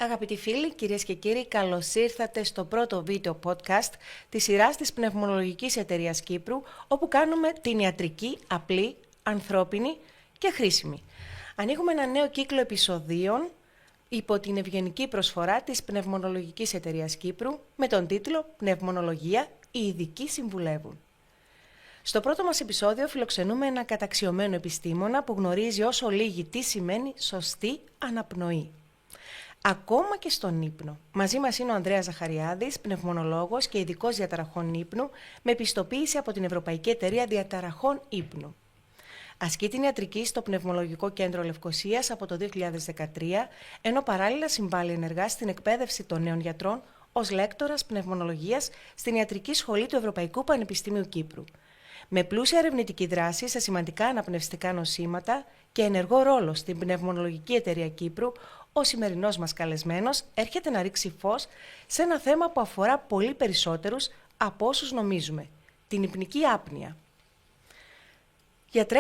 Αγαπητοί φίλοι, κυρίες και κύριοι, καλώς ήρθατε στο πρώτο βίντεο podcast της σειράς της Πνευμονολογικής Εταιρείας Κύπρου, όπου κάνουμε την ιατρική απλή, ανθρώπινη και χρήσιμη. Ανοίγουμε ένα νέο κύκλο επεισοδίων υπό την ευγενική προσφορά της Πνευμονολογικής Εταιρείας Κύπρου με τον τίτλο «Πνευμονολογία, οι ειδικοί συμβουλεύουν». Στο πρώτο μας επεισόδιο φιλοξενούμε έναν καταξιωμένο επιστήμονα που γνωρίζει όσο λίγοι τι σημαίνει σωστή αναπνοή. Ακόμα και στον ύπνο. Μαζί μας είναι ο Ανδρέας Ζαχαριάδης, πνευμονολόγος και ειδικός διαταραχών ύπνου, με πιστοποίηση από την Ευρωπαϊκή Εταιρεία Διαταραχών Ύπνου. Ασκεί την ιατρική στο Πνευμονολογικό Κέντρο Λευκωσίας από το 2013, ενώ παράλληλα συμβάλλει ενεργά στην εκπαίδευση των νέων γιατρών ως λέκτορας πνευμονολογίας στην Ιατρική Σχολή του Ευρωπαϊκού Πανεπιστημίου Κύπρου. Με πλούσια ερευνητική δράση σε σημαντικά αναπνευστικά νοσήματα και ενεργό ρόλο στην Πνευμονολογική Εταιρεία Κύπρου, ο σημερινός μας καλεσμένος έρχεται να ρίξει φως σε ένα θέμα που αφορά πολύ περισσότερους από όσους νομίζουμε, την υπνική άπνοια. Γιατρέ,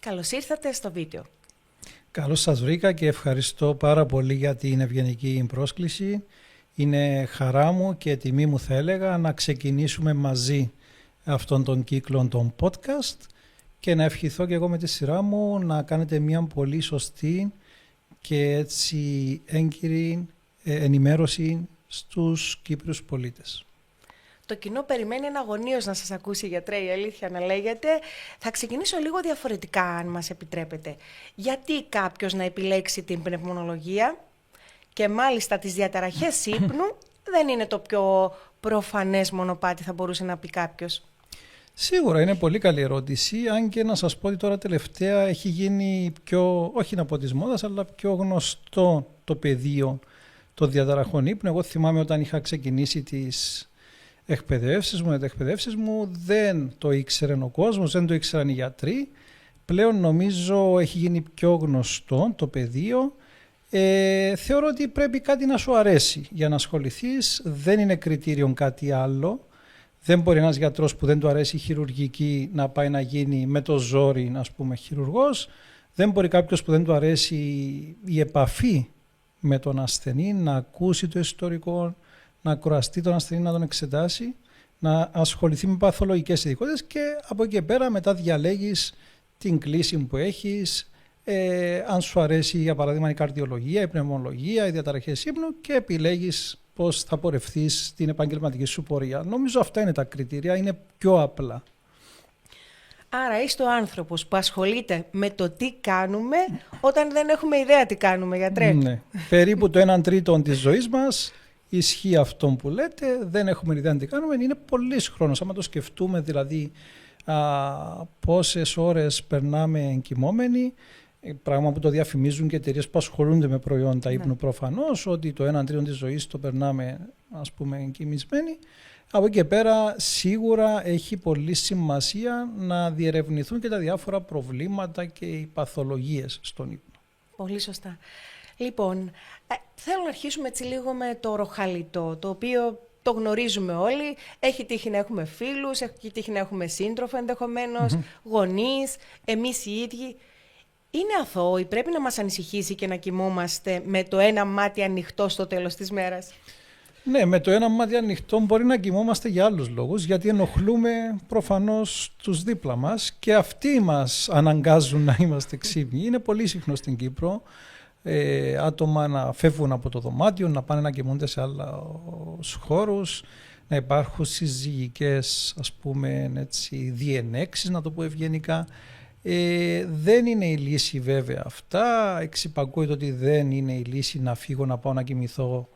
καλώς ήρθατε στο βίντεο. Καλώς σας βρήκα και ευχαριστώ πάρα πολύ για την ευγενική πρόσκληση. Είναι χαρά μου και τιμή μου, θα έλεγα, να ξεκινήσουμε μαζί αυτόν τον κύκλο των podcast και να ευχηθώ και εγώ με τη σειρά μου να κάνετε μια πολύ σωστή και έτσι έγκυρη ενημέρωση στους Κύπριους πολίτες. Το κοινό περιμένει εναγωνίως να σας ακούσει, γιατρέ, η αλήθεια να λέγεται. Θα ξεκινήσω λίγο διαφορετικά, αν μας επιτρέπετε. Γιατί κάποιος να επιλέξει την πνευμονολογία και μάλιστα τις διαταραχές ύπνου δεν είναι το πιο προφανές μονοπάτι, θα μπορούσε να πει κάποιος? Σίγουρα είναι πολύ καλή ερώτηση, αν και να σας πω ότι τώρα τελευταία έχει γίνει πιο, όχι να πω της μόδας, αλλά πιο γνωστό το πεδίο των διαταραχών ύπνου. Εγώ θυμάμαι όταν είχα ξεκινήσει τις εκπαιδεύσεις μου, δεν το ήξερε ο κόσμος, δεν το ήξεραν οι γιατροί. Πλέον νομίζω έχει γίνει πιο γνωστό το πεδίο. Θεωρώ ότι πρέπει κάτι να σου αρέσει για να ασχοληθείς, δεν είναι κριτήριο κάτι άλλο. Δεν μπορεί ένας γιατρός που δεν του αρέσει η χειρουργική να πάει να γίνει με το ζόρι, ας πούμε, χειρουργός. Δεν μπορεί κάποιος που δεν του αρέσει η επαφή με τον ασθενή να ακούσει το ιστορικό, να κουραστεί τον ασθενή, να τον εξετάσει, να ασχοληθεί με παθολογικές ειδικότητες και από εκεί και πέρα μετά διαλέγεις την κλίση που έχεις, αν σου αρέσει για παράδειγμα η καρδιολογία, η πνευμονολογία, οι διαταραχές ύπνου και επιλέγεις πώς θα πορευθείς στην επαγγελματική σου πορεία. Νομίζω αυτά είναι τα κριτήρια, είναι πιο απλά. Άρα είστε ο άνθρωπος που ασχολείται με το τι κάνουμε όταν δεν έχουμε ιδέα τι κάνουμε, γιατρέ. Ναι, περίπου το 1/3 της ζωής μας ισχύει αυτό που λέτε, δεν έχουμε ιδέα τι κάνουμε, είναι πολύς χρόνος. Άμα το σκεφτούμε δηλαδή πόσες ώρες περνάμε εγκυμόμενοι, πράγμα που το διαφημίζουν και εταιρείες που ασχολούνται με προϊόντα ύπνου προφανώς, ότι το 1/3 της ζωής το περνάμε, ας πούμε, εγκυμισμένοι. Από εκεί και πέρα σίγουρα έχει πολύ σημασία να διερευνηθούν και τα διάφορα προβλήματα και οι παθολογίες στον ύπνο. Πολύ σωστά. Λοιπόν, θέλω να αρχίσουμε έτσι λίγο με το ροχαλιτό, το οποίο το γνωρίζουμε όλοι. Έχει τύχει να έχουμε φίλους, έχει τύχει να έχουμε σύντροφο ενδεχομένως, γονείς, εμείς οι ίδιοι. Είναι αθώο ή πρέπει να μας ανησυχήσει και να κοιμόμαστε με το ένα μάτι ανοιχτό στο τέλος της μέρας? Ναι, με το ένα μάτι ανοιχτό μπορεί να κοιμόμαστε για άλλους λόγους, γιατί ενοχλούμε προφανώς τους δίπλα μας και αυτοί μας αναγκάζουν να είμαστε ξύπνοι. Είναι πολύ συχνό στην Κύπρο άτομα να φεύγουν από το δωμάτιο, να πάνε να κοιμούνται σε άλλους χώρους, να υπάρχουν συζυγικές, ας πούμε, έτσι, διενέξεις, να το πω ευγενικά. Δεν είναι η λύση βέβαια αυτά, εξυπακούεται ότι δεν είναι η λύση να φύγω να πάω να κοιμηθώ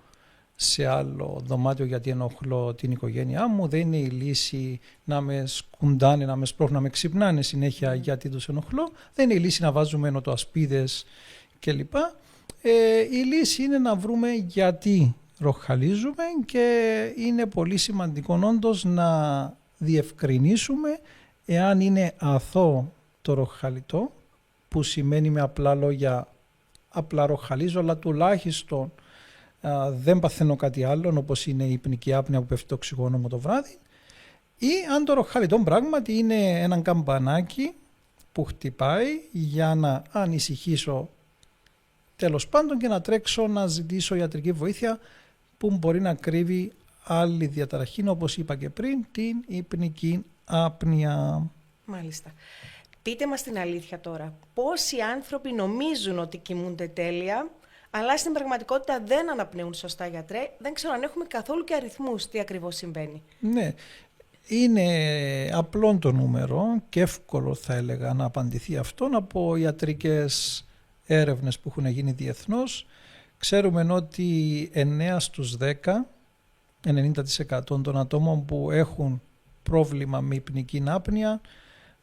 σε άλλο δωμάτιο γιατί ενοχλώ την οικογένειά μου, δεν είναι η λύση να με σκουντάνε, να με σπρώχνουν, να με ξυπνάνε συνέχεια γιατί τους ενοχλώ, δεν είναι η λύση να βάζουμε ενωτοασπίδες κλπ. Η λύση είναι να βρούμε γιατί ροχαλίζουμε και είναι πολύ σημαντικό όντως να διευκρινίσουμε εάν είναι αθώο το ροχαλιτό, που σημαίνει με απλά λόγια απλά ροχαλίζω, αλλά τουλάχιστον δεν παθαίνω κάτι άλλο, όπως είναι η υπνική άπνοια που πέφτει το οξυγόνο μου το βράδυ, ή αν το ροχαλιτό πράγματι είναι έναν καμπανάκι που χτυπάει για να ανησυχήσω τέλος πάντων και να τρέξω να ζητήσω ιατρική βοήθεια που μπορεί να κρύβει άλλη διαταραχή, όπως είπα και πριν, την υπνική άπνοια. Μάλιστα. Πείτε μας την αλήθεια τώρα. Πόσοι άνθρωποι νομίζουν ότι κοιμούνται τέλεια, αλλά στην πραγματικότητα δεν αναπνέουν σωστά, γιατρέ? Δεν ξέρω αν έχουμε καθόλου και αριθμούς τι ακριβώς συμβαίνει. Ναι, είναι απλό το νούμερο και εύκολο θα έλεγα να απαντηθεί αυτόν από ιατρικές έρευνες που έχουν γίνει διεθνώς. Ξέρουμε ότι 9 στους 10, 90% των ατόμων που έχουν πρόβλημα με υπνική άπνοια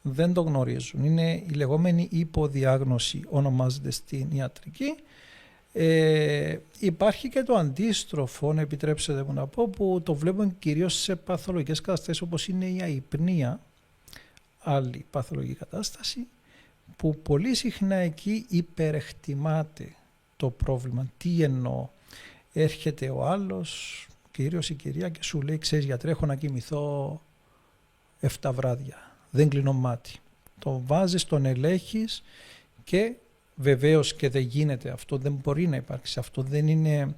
δεν το γνωρίζουν. Είναι η λεγόμενη υποδιάγνωση, ονομάζεται στην ιατρική. Υπάρχει και το αντίστροφο, επιτρέψτε μου να πω, που το βλέπουμε κυρίως σε παθολογικές καταστάσεις όπως είναι η αϊπνία, άλλη παθολογική κατάσταση, που πολύ συχνά εκεί υπερεκτιμάται το πρόβλημα. Τι εννοώ? Έρχεται ο άλλος, κυρίως η κυρία, και σου λέει, ξέρεις γιατρέ, έχω να κοιμηθώ 7 βράδια, δεν κλείνω μάτι. Το βάζεις, τον ελέγχεις και βεβαίως και δεν γίνεται αυτό, δεν μπορεί να υπάρξει αυτό, δεν είναι,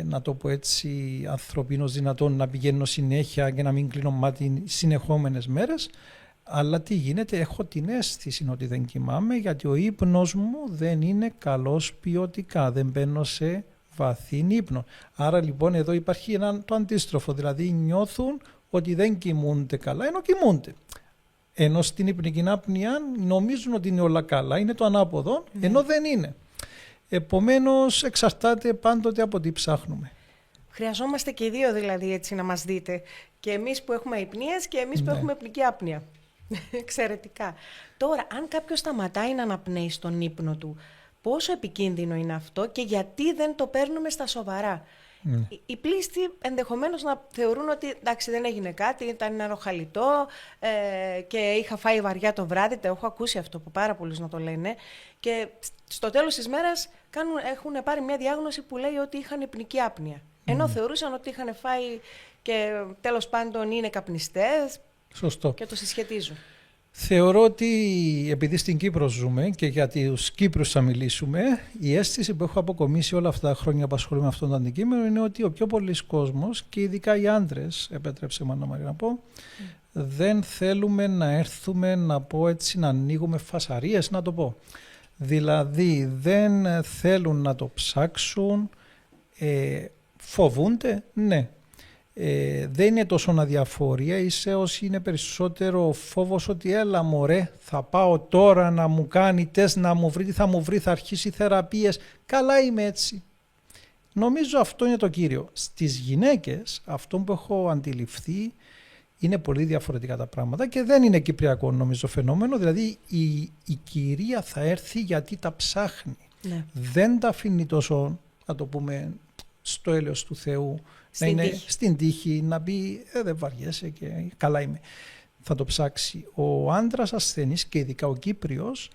να το πω έτσι, ανθρωπίνος δυνατόν να πηγαίνω συνέχεια και να μην κλείνω μάτι συνεχόμενες μέρες, αλλά τι γίνεται, έχω την αίσθηση ότι δεν κοιμάμαι γιατί ο ύπνος μου δεν είναι καλός ποιοτικά, δεν μπαίνω σε βαθύ ύπνο. Άρα λοιπόν εδώ υπάρχει το αντίστροφο, δηλαδή νιώθουν ότι δεν κοιμούνται καλά, ενώ κοιμούνται. Ενώ στην υπνική άπνοια νομίζουν ότι είναι όλα καλά, είναι το ανάποδο, ενώ δεν είναι. Επομένως εξαρτάται πάντοτε από τι ψάχνουμε. Χρειαζόμαστε και οι δύο δηλαδή, έτσι να μας δείτε. Και εμείς που έχουμε αϊπνίες και εμείς που έχουμε υπνική άπνοια. Εξαιρετικά. Τώρα, αν κάποιος σταματάει να αναπνέει στον ύπνο του, πόσο επικίνδυνο είναι αυτό και γιατί δεν το παίρνουμε στα σοβαρά? Οι πλήστοι ενδεχομένως να θεωρούν ότι εντάξει, δεν έγινε κάτι, ήταν νεροχαλιτό και είχα φάει βαριά το βράδυ. Το έχω ακούσει αυτό από πάρα πολλούς να το λένε. Και στο τέλος της μέρας έχουν πάρει μια διάγνωση που λέει ότι είχαν υπνική άπνοια. Ενώ θεωρούσαν ότι είχαν φάει και τέλος πάντων είναι καπνιστές. Σωστό. Και το συσχετίζουν. Θεωρώ ότι επειδή στην Κύπρο ζούμε και για τους Κύπρους θα μιλήσουμε, η αίσθηση που έχω αποκομίσει όλα αυτά τα χρόνια που ασχολούμαι με αυτό το αντικείμενο είναι ότι ο πιο πολλής κόσμος και ειδικά οι άντρες, επέτρεψε μου Άννα Μαρία να πω, δεν θέλουμε να έρθουμε να πω έτσι να ανοίγουμε φασαρίες, να το πω. Δηλαδή δεν θέλουν να το ψάξουν, φοβούνται, ναι. Δεν είναι τόσο αδιαφορία, όσοι είναι περισσότερο φόβος ότι έλα μωρέ, θα πάω τώρα να μου κάνει τεστ, να μου βρει τι θα μου βρει, θα αρχίσει θεραπείες, καλά είμαι έτσι. Νομίζω αυτό είναι το κύριο. Στις γυναίκες αυτό που έχω αντιληφθεί είναι πολύ διαφορετικά τα πράγματα και δεν είναι κυπριακό νομίζω φαινόμενο, δηλαδή η κυρία θα έρθει γιατί τα ψάχνει. Ναι. Δεν τα αφήνει τόσο, να το πούμε, στο έλεος του Θεού, να είναι στην τύχη, να πει δεν βαριέσαι και καλά είμαι. Θα το ψάξει. Ο άντρας ασθενής και ειδικά ο Κύπριος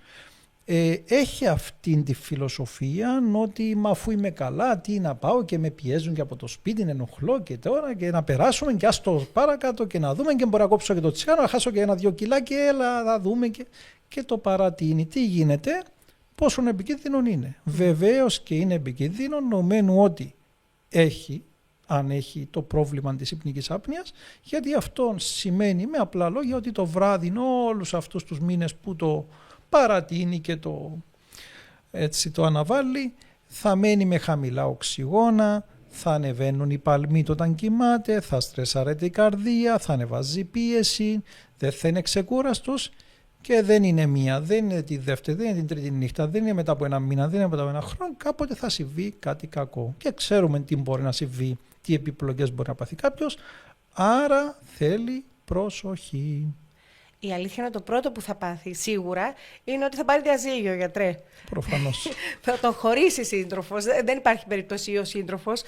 έχει αυτή τη φιλοσοφία ότι μα αφού είμαι καλά, τι να πάω και με πιέζουν και από το σπίτι, είναι ενοχλώ και τώρα και να περάσουμε και ας το παρακάτω και να δούμε και μπορώ να κόψω και το τσιγάρο, να χάσω και 1-2 κιλά και έλα να δούμε και το παρατείνει. Τι γίνεται, πόσο επικίνδυνο είναι. Βεβαίως και είναι επικίνδυνο, νομένου ότι αν έχει το πρόβλημα της υπνικής άπνοιας, γιατί αυτό σημαίνει με απλά λόγια ότι το βράδυ όλους αυτούς τους μήνες που το παρατείνει και το αναβάλει, θα μένει με χαμηλά οξυγόνα, θα ανεβαίνουν οι παλμοί όταν κοιμάται, θα στρεσάρεται η καρδία, θα ανεβάζει πίεση, δεν θα είναι ξεκούραστος και δεν είναι μία, δεν είναι τη δεύτερη, δεν είναι την τρίτη νύχτα, δεν είναι μετά από 1 μήνα, δεν είναι μετά από 1 χρόνο, κάποτε θα συμβεί κάτι κακό και ξέρουμε τι μπορεί να συμβεί, τι επιπλοκές μπορεί να πάθει κάποιος, άρα θέλει προσοχή. Η αλήθεια είναι το πρώτο που θα πάθει σίγουρα είναι ότι θα πάρει διαζύγιο, γιατρέ. Προφανώς. Θα τον χωρίσει σύντροφος. Δεν υπάρχει περίπτωση ο σύντροφος.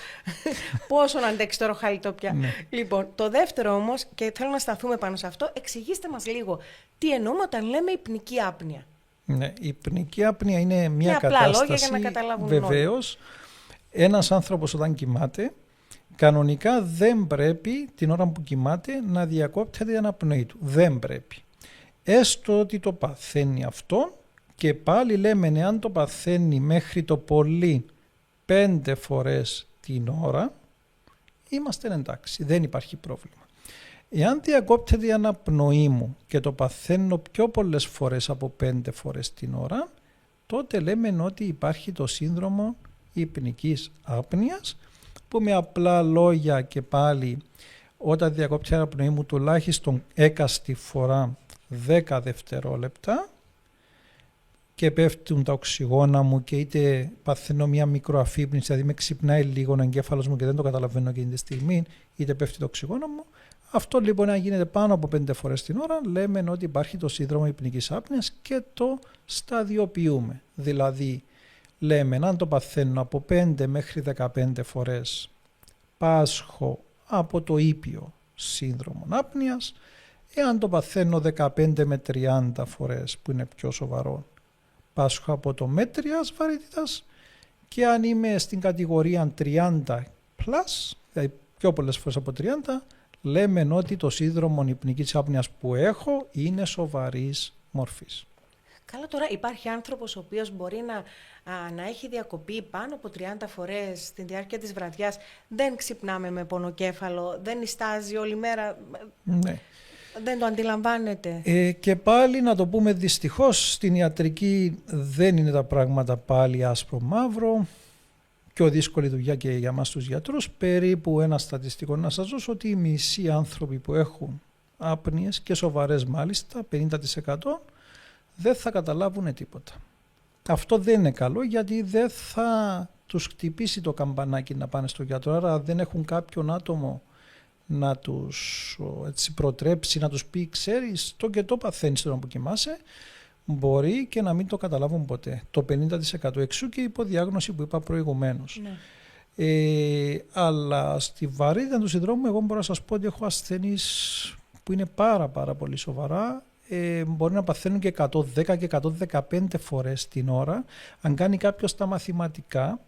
Πόσο να αντέξει το ροχαλιτό πια. Ναι. Λοιπόν, το δεύτερο όμως, και θέλω να σταθούμε πάνω σε αυτό, εξηγήστε μας λίγο τι εννοούμε όταν λέμε υπνική άπνοια. Ναι, η υπνική άπνοια είναι μια κατάσταση. Απλά λόγια για να καταλάβουν. Βεβαίως, ένας άνθρωπος όταν κοιμάται, κανονικά δεν πρέπει την ώρα που κοιμάται να διακόπτεται η αναπνοή του. Δεν πρέπει. Έστω ότι το παθαίνει αυτό Και πάλι λέμε, εάν το παθαίνει μέχρι το πολύ 5 φορές την ώρα, είμαστε εντάξει, δεν υπάρχει πρόβλημα. Εάν διακόπτεται η αναπνοή μου και το παθαίνω πιο πολλές φορές από 5 φορές την ώρα, τότε λέμε ότι υπάρχει το σύνδρομο υπνικής άπνοιας, που με απλά λόγια και πάλι, όταν διακόπτει η αναπνοή μου τουλάχιστον έκαστη φορά 10 δευτερόλεπτα και πέφτουν τα οξυγόνα μου και είτε παθαίνω μια μικροαφύπνιση, δηλαδή με ξυπνάει λίγο ο εγκέφαλος μου και δεν το καταλαβαίνω εκείνη τη στιγμή, είτε πέφτει το οξυγόνο μου. Αυτό λοιπόν, αν γίνεται πάνω από 5 φορές την ώρα, λέμε ότι υπάρχει το σύνδρομο υπνικής άπνοιας και το σταδιοποιούμε. Δηλαδή, λέμε, αν το παθαίνω από 5 μέχρι 15 φορές, πάσχω από το ήπιο σύνδρομο άπνοιας. Εάν το παθαίνω 15 με 30 φορές, που είναι πιο σοβαρό, πάσχω από το μέτριας βαρύτητας. Και αν είμαι στην κατηγορία 30+, δηλαδή πιο πολλές φορές από 30, λέμε ότι το σύνδρομο υπνικής άπνοιας που έχω είναι σοβαρής μορφής. Καλά, τώρα υπάρχει άνθρωπος ο οποίος μπορεί να έχει διακοπεί πάνω από 30 φορές στη διάρκεια της βραδιάς, δεν ξυπνάμε με πονοκέφαλο, δεν νηστάζει όλη μέρα, ναι. Δεν το αντιλαμβάνεται. Και πάλι να το πούμε, δυστυχώς στην ιατρική δεν είναι τα πράγματα πάλι άσπρο-μαύρο, πιο δύσκολη δουλειά και για μας τους γιατρούς. Περίπου ένα στατιστικό να σας δώσω, ότι οι μισοί άνθρωποι που έχουν άπνοιες και σοβαρές μάλιστα, 50%, δεν θα καταλάβουν τίποτα. Αυτό δεν είναι καλό, γιατί δεν θα τους χτυπήσει το καμπανάκι να πάνε στο γιατρό, άρα δεν έχουν κάποιον άτομο να τους προτρέψει, να τους πει, ξέρεις, το και το παθαίνεις τώρα που κοιμάσαι, μπορεί και να μην το καταλάβουν ποτέ. Το 50% εξού και η υποδιάγνωση που είπα προηγουμένως. Ναι. Αλλά στη βαρύτητα του συνδρόμου, εγώ μπορώ να σας πω ότι έχω ασθενείς που είναι πάρα πολύ σοβαρά. Μπορεί να παθαίνουν και 110 και 115 φορές την ώρα. Αν κάνει κάποιος τα μαθηματικά,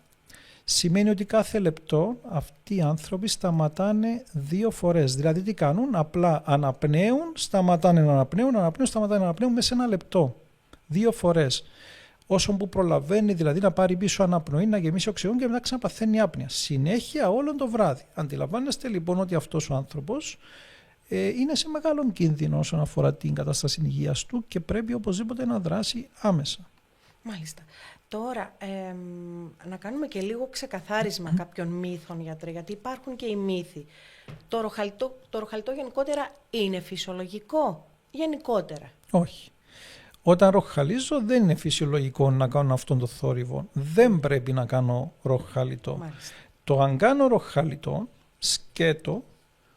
σημαίνει ότι κάθε λεπτό αυτοί οι άνθρωποι σταματάνε 2 φορές. Δηλαδή τι κάνουν? Απλά αναπνέουν, σταματάνε να αναπνέουν, σταματάνε να αναπνέουν μέσα σε ένα λεπτό. 2 φορές. Όσο που προλαβαίνει δηλαδή να πάρει πίσω αναπνοή, να γεμίσει οξυγόνο και μετά ξαναπαθαίνει άπνοια. Συνέχεια όλο το βράδυ. Αντιλαμβάνεστε λοιπόν ότι αυτός ο άνθρωπος είναι σε μεγάλο κίνδυνο όσον αφορά την κατάσταση υγείας του και πρέπει οπωσδήποτε να δράσει άμεσα. Μάλιστα. Τώρα, να κάνουμε και λίγο ξεκαθάρισμα κάποιων μύθων, γιατρέ, γιατί υπάρχουν και οι μύθοι. Το ροχαλιτό γενικότερα είναι φυσιολογικό, γενικότερα? Όχι. Όταν ροχαλίζω δεν είναι φυσιολογικό να κάνω αυτόν τον θόρυβο. Δεν πρέπει να κάνω ροχαλιτό. Μάλιστα. Το αν κάνω ροχαλιτό, σκέτο,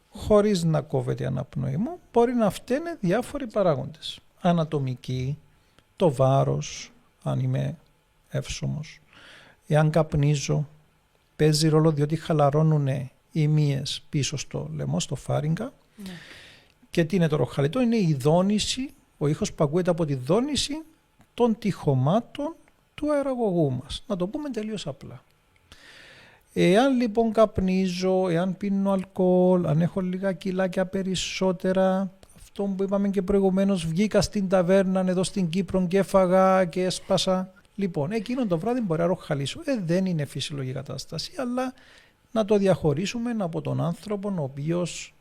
χωρίς να κόβεται η αναπνοή μου, μπορεί να φταίνε διάφοροι παράγοντες. Ανατομική, το βάρος, αν είμαι εύσωμος. Εάν καπνίζω, παίζει ρόλο διότι χαλαρώνουν οι μύες πίσω στο λαιμό, στο φάριγγα. Ναι. Και τι είναι το ροχαλιτό? Είναι η δόνηση, ο ήχος που ακούεται από τη δόνηση των τυχωμάτων του αεραγωγού μας. Να το πούμε τελείως απλά. Εάν λοιπόν καπνίζω, εάν πίνω αλκοόλ, αν έχω λίγα κιλάκια περισσότερα, αυτό που είπαμε και προηγουμένως, βγήκα στην ταβέρνα εδώ στην Κύπρο και έφαγα και έσπασα. Λοιπόν, εκείνο το βράδυ μπορεί να ροχαλίσω. Δεν είναι φυσιολογική κατάσταση, αλλά να το διαχωρίσουμε από τον άνθρωπο ο οποίος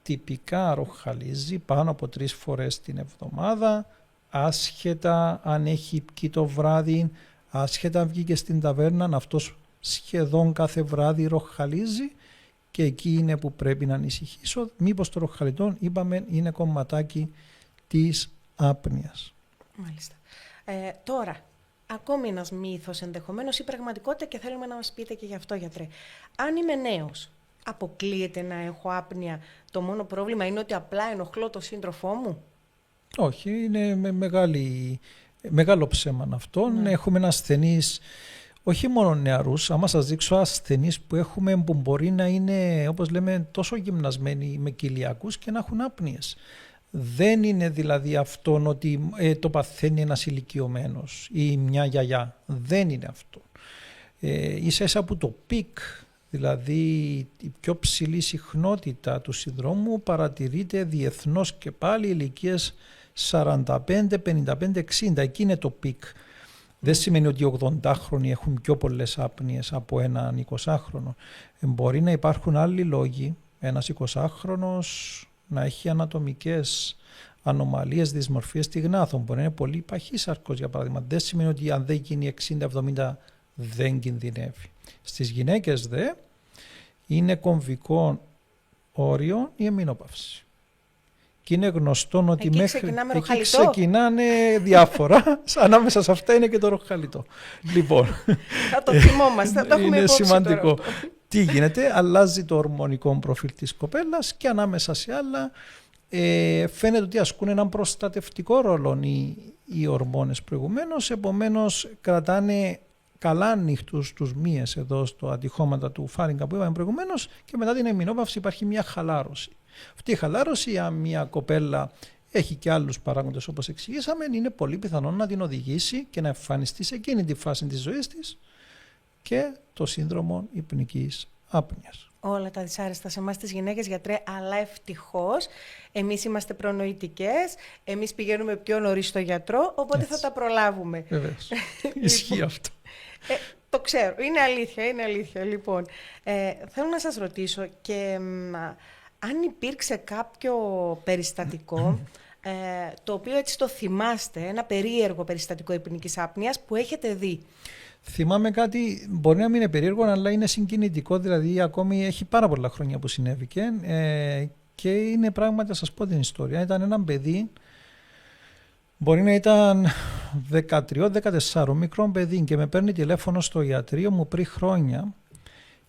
τυπικά ροχαλίζει πάνω από 3 φορές την εβδομάδα, άσχετα αν έχει πιει το βράδυ, άσχετα αν βγήκε στην ταβέρνα, αυτός σχεδόν κάθε βράδυ ροχαλίζει και εκεί είναι που πρέπει να ανησυχήσω. Μήπως το ροχαλιτό, είπαμε, είναι κομματάκι της άπνοιας. Μάλιστα. Τώρα, ακόμη ένας μύθος ενδεχομένως ή πραγματικότητα και θέλουμε να μας πείτε και γι' αυτό, γιατρέ. Αν είμαι νέος, αποκλείεται να έχω άπνοια? Το μόνο πρόβλημα είναι ότι απλά ενοχλώ τον σύντροφό μου? Όχι, είναι μεγάλο ψέμα αυτό. Ναι. Έχουμε ασθενείς, όχι μόνο νεαρούς, άμα σας δείξω ασθενείς που έχουμε που μπορεί να είναι, όπως λέμε, τόσο γυμνασμένοι με κοιλιακούς και να έχουν άπνοιες. Δεν είναι δηλαδή αυτόν ότι το παθαίνει ένας ηλικιωμένος ή μια γιαγιά. Δεν είναι αυτό. Ίσα που το πικ, δηλαδή η πιο ψηλή συχνότητα του συνδρόμου, παρατηρείται διεθνώς και πάλι ηλικίες 45, 55, 60. Εκεί είναι το πικ. Δεν σημαίνει ότι οι 80χρονοι έχουν πιο πολλές άπνοιες από έναν 20χρονο. Μπορεί να υπάρχουν άλλοι λόγοι. Ένας 20χρονος να έχει ανατομικές ανομαλίες, δυσμορφίες στη γνάθο. Μπορεί να είναι πολύ παχύσαρκος, για παράδειγμα. Δεν σημαίνει ότι αν δεν γίνει 60-70 δεν κινδυνεύει. Στις γυναίκες δε είναι κομβικό όριο η εμμηνόπαυση. Και είναι γνωστό ότι εκεί ξεκινάνε διάφορα. Ανάμεσα σε αυτά είναι και το ροχαλιτό. Λοιπόν, θα το θυμόμαστε, θα το έχουμε είναι υπόψη σημαντικό. Τώρα. Τι γίνεται, αλλάζει το ορμονικό προφίλ της κοπέλας και ανάμεσα σε άλλα φαίνεται ότι ασκούν έναν προστατευτικό ρόλο οι ορμόνες προηγουμένως, επομένως κρατάνε καλά ανοιχτούς τους μύες εδώ στο αντιχώματα του φάριγγα που είπαμε προηγουμένως και μετά την εμμηνόπαυση υπάρχει μια χαλάρωση. Αυτή η χαλάρωση, αν μια κοπέλα έχει και άλλους παράγοντες όπως εξηγήσαμε, είναι πολύ πιθανό να την οδηγήσει και να εμφανιστεί σε εκείνη τη φάση της ζωής της και το σύνδρομο υπνικής άπνοιας. Όλα τα δυσάρεστα σε εμάς τις γυναίκες, γιατρέ, αλλά ευτυχώς εμείς είμαστε προνοητικές, εμείς πηγαίνουμε πιο νωρίς στο γιατρό, οπότε έτσι θα τα προλάβουμε. Βεβαίως. Ισχύει αυτό. Το ξέρω, είναι αλήθεια. Λοιπόν, θέλω να σας ρωτήσω και αν υπήρξε κάποιο περιστατικό το οποίο έτσι το θυμάστε, ένα περίεργο περιστατικό υπνικής άπνοιας που έχετε δει. Θυμάμαι κάτι, μπορεί να μην είναι περίεργο, αλλά είναι συγκινητικό, δηλαδή ακόμη έχει πάρα πολλά χρόνια που συνέβηκε και είναι πράγματι, θα σας πω την ιστορία. Ήταν ένα παιδί, μπορεί να ήταν 13-14, μικρό παιδί και με παίρνει τηλέφωνο στο ιατρείο μου πριν χρόνια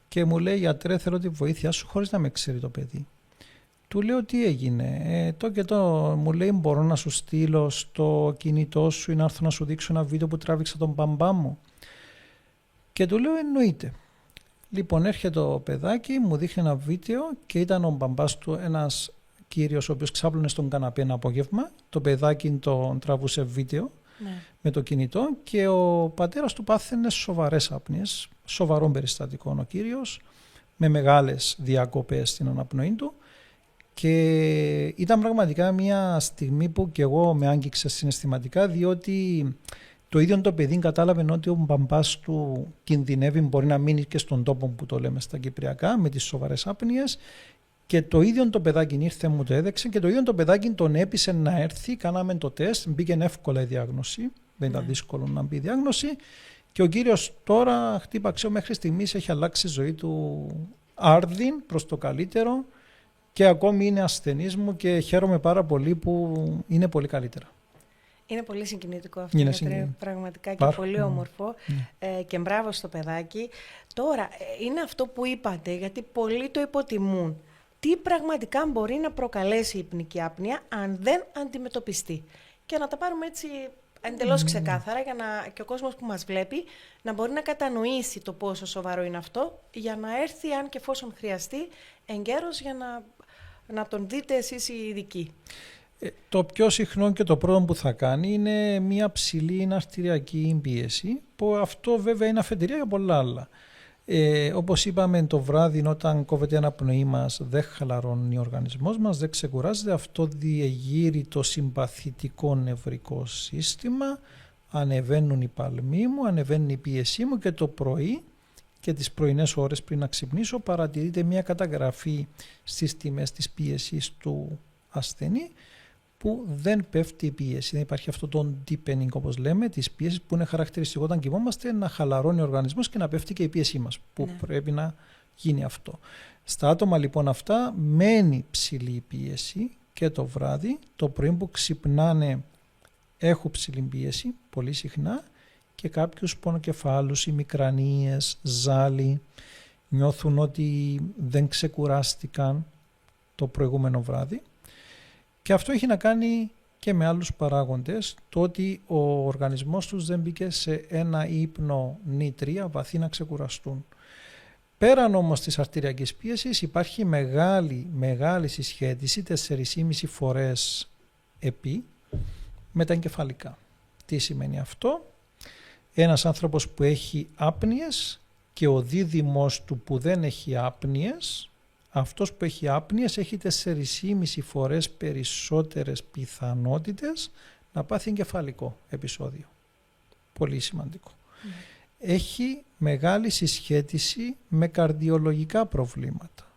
και μου λέει, γιατρέ, θέλω τη βοήθειά σου, χωρίς να με ξέρει το παιδί. Του λέω, τι έγινε, το και το, μου λέει, μπορώ να σου στείλω στο κινητό σου ή να έρθω να σου δείξω ένα βίντεο που τράβηξα τον μπαμπά μου. Και του λέω, εννοείται. Λοιπόν, έρχεται το παιδάκι, μου δείχνει ένα βίντεο και ήταν ο μπαμπάς του, ένας κύριος ο οποίος ξάπλωνε στον καναπέ ένα απόγευμα. Το παιδάκι τον τραβούσε βίντεο με το κινητό και ο πατέρας του πάθαινε σοβαρές άπνοιες, σοβαρών περιστατικών ο κύριος, με μεγάλες διακοπές στην αναπνοή του. Και ήταν πραγματικά μια στιγμή που και εγώ με άγγιξε συναισθηματικά, διότι το ίδιο το παιδί κατάλαβε ότι ο μπαμπάς του κινδυνεύει, μπορεί να μείνει και στον τόπο που το λέμε στα κυπριακά, με τις σοβαρές άπνοιες. Και το ίδιο το παιδάκι ήρθε, μου το έδειξε και το ίδιο το παιδάκι τον έπεισε να έρθει. Κάναμε το τεστ, μπήκε εύκολα η διάγνωση. Δεν ήταν δύσκολο να μπει η διάγνωση. Και ο κύριος τώρα, χτύπαξε, μέχρι στιγμής έχει αλλάξει η ζωή του άρδιν προς το καλύτερο. Και ακόμη είναι ασθενής μου και χαίρομαι πάρα πολύ που είναι πολύ καλύτερα. Είναι πολύ συγκινητικό αυτό, πραγματικά και πολύ όμορφο και μπράβο στο παιδάκι. Τώρα, είναι αυτό που είπατε, γιατί πολλοί το υποτιμούν. Τι πραγματικά μπορεί να προκαλέσει η υπνική άπνοια αν δεν αντιμετωπιστεί. Και να τα πάρουμε έτσι εντελώς ξεκάθαρα για να, και ο κόσμος που μας βλέπει να μπορεί να κατανοήσει το πόσο σοβαρό είναι αυτό για να έρθει, αν και εφόσον χρειαστεί, εγκαίρος για να τον δείτε εσείς οι ειδικοί. Το πιο συχνό και το πρώτο που θα κάνει είναι μια ψηλή αρτηριακή πίεση, που αυτό βέβαια είναι αφετηρία για πολλά άλλα. Όπως είπαμε, το βράδυ όταν κόβεται η αναπνοή μας δεν χαλαρώνει ο οργανισμός μας, δεν ξεκουράζεται, αυτό διεγείρει το συμπαθητικό νευρικό σύστημα, ανεβαίνουν οι παλμοί μου, ανεβαίνει η πίεσή μου και το πρωί και τις πρωινές ώρες πριν να ξυπνήσω παρατηρείται μια καταγραφή στις τιμές της πίεσης του ασθενή, που δεν πέφτει η πίεση. Δεν υπάρχει αυτό το deepening, όπως λέμε, της πίεσης που είναι χαρακτηριστικό όταν κοιμόμαστε, να χαλαρώνει ο οργανισμός και να πέφτει και η πίεσή μας, που πρέπει να γίνει αυτό. Στα άτομα λοιπόν αυτά μένει ψηλή η πίεση και το βράδυ, το πρωί που ξυπνάνε έχουν ψηλή πίεση πολύ συχνά και κάποιους πονοκεφάλους, ημικρανίες, ζάλι, νιώθουν ότι δεν ξεκουράστηκαν το προηγούμενο βράδυ. Και αυτό έχει να κάνει και με άλλους παράγοντες, το ότι ο οργανισμός τους δεν μπήκε σε ένα ύπνο νήτρια βαθύ να ξεκουραστούν. Πέραν όμως της αρτηριακής πίεσης υπάρχει μεγάλη συσχέτιση 4,5 φορές επί με τα εγκεφαλικά. Τι σημαίνει αυτό? Ένας άνθρωπος που έχει άπνοιες και ο δίδυμος του που δεν έχει άπνοιες, αυτός που έχει άπνοιες έχει 4,5 φορές περισσότερες πιθανότητες να πάθει εγκεφαλικό επεισόδιο. Πολύ σημαντικό. Έχει μεγάλη συσχέτιση με καρδιολογικά προβλήματα.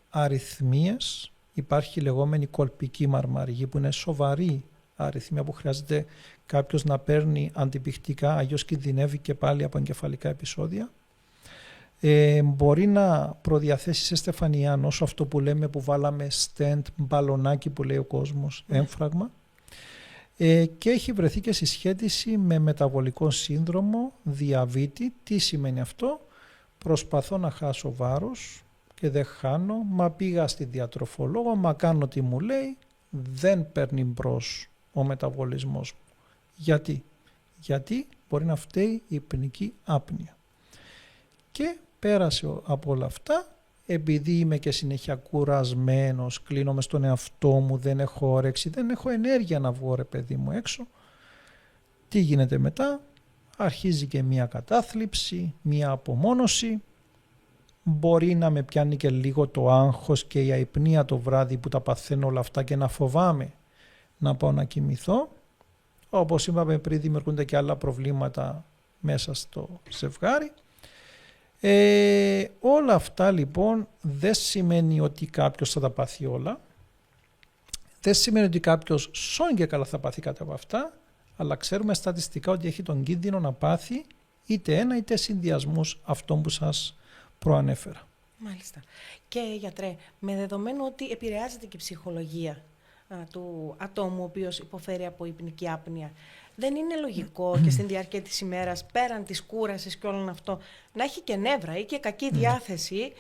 Αρρυθμίες, υπάρχει λεγόμενη κολπική μαρμαργή που είναι σοβαρή αρρυθμία που χρειάζεται κάποιος να παίρνει αντιπιχτικά, αλλιώς κινδυνεύει και πάλι από εγκεφαλικά επεισόδια. Μπορεί να προδιαθέσει σε στεφανιάνος αυτό που λέμε που βάλαμε stent, μπαλονάκι που λέει ο κόσμος, έμφραγμα. Και έχει βρεθεί και συσχέτιση με μεταβολικό σύνδρομο, διαβήτη. Τι σημαίνει αυτό? Προσπαθώ να χάσω βάρος και δεν χάνω, μα πήγα στη διατροφολόγο, μα κάνω τι μου λέει, δεν παίρνει μπρος ο μεταβολισμός μου. Γιατί μπορεί να φταίει η υπνική άπνοια. Και πέρασε από όλα αυτά, επειδή είμαι και συνέχεια κουρασμένος, κλείνομαι στον εαυτό μου, δεν έχω όρεξη, δεν έχω ενέργεια να βγω ρε παιδί μου έξω. Τι γίνεται μετά? Αρχίζει και μία κατάθλιψη, μία απομόνωση. Μπορεί να με πιάνει και λίγο το άγχος και η αϊπνία το βράδυ που τα παθαίνω όλα αυτά και να φοβάμαι να πάω να κοιμηθώ. Όπως είπαμε πριν, δημιουργούνται και άλλα προβλήματα μέσα στο ζευγάρι. Όλα αυτά λοιπόν δεν σημαίνει ότι κάποιος θα τα πάθει όλα. Δεν σημαίνει ότι κάποιος σώνει και καλά θα πάθει κάτι από αυτά, αλλά ξέρουμε στατιστικά ότι έχει τον κίνδυνο να πάθει είτε ένα είτε συνδυασμούς αυτών που σας προανέφερα. Μάλιστα. Και γιατρέ, με δεδομένο ότι επηρεάζεται και η ψυχολογία του ατόμου ο οποίος υποφέρει από υπνική άπνοια, δεν είναι λογικό και στην διάρκεια της ημέρας, πέραν της κούρασης και όλων αυτό, να έχει και νεύρα ή και κακή διάθεση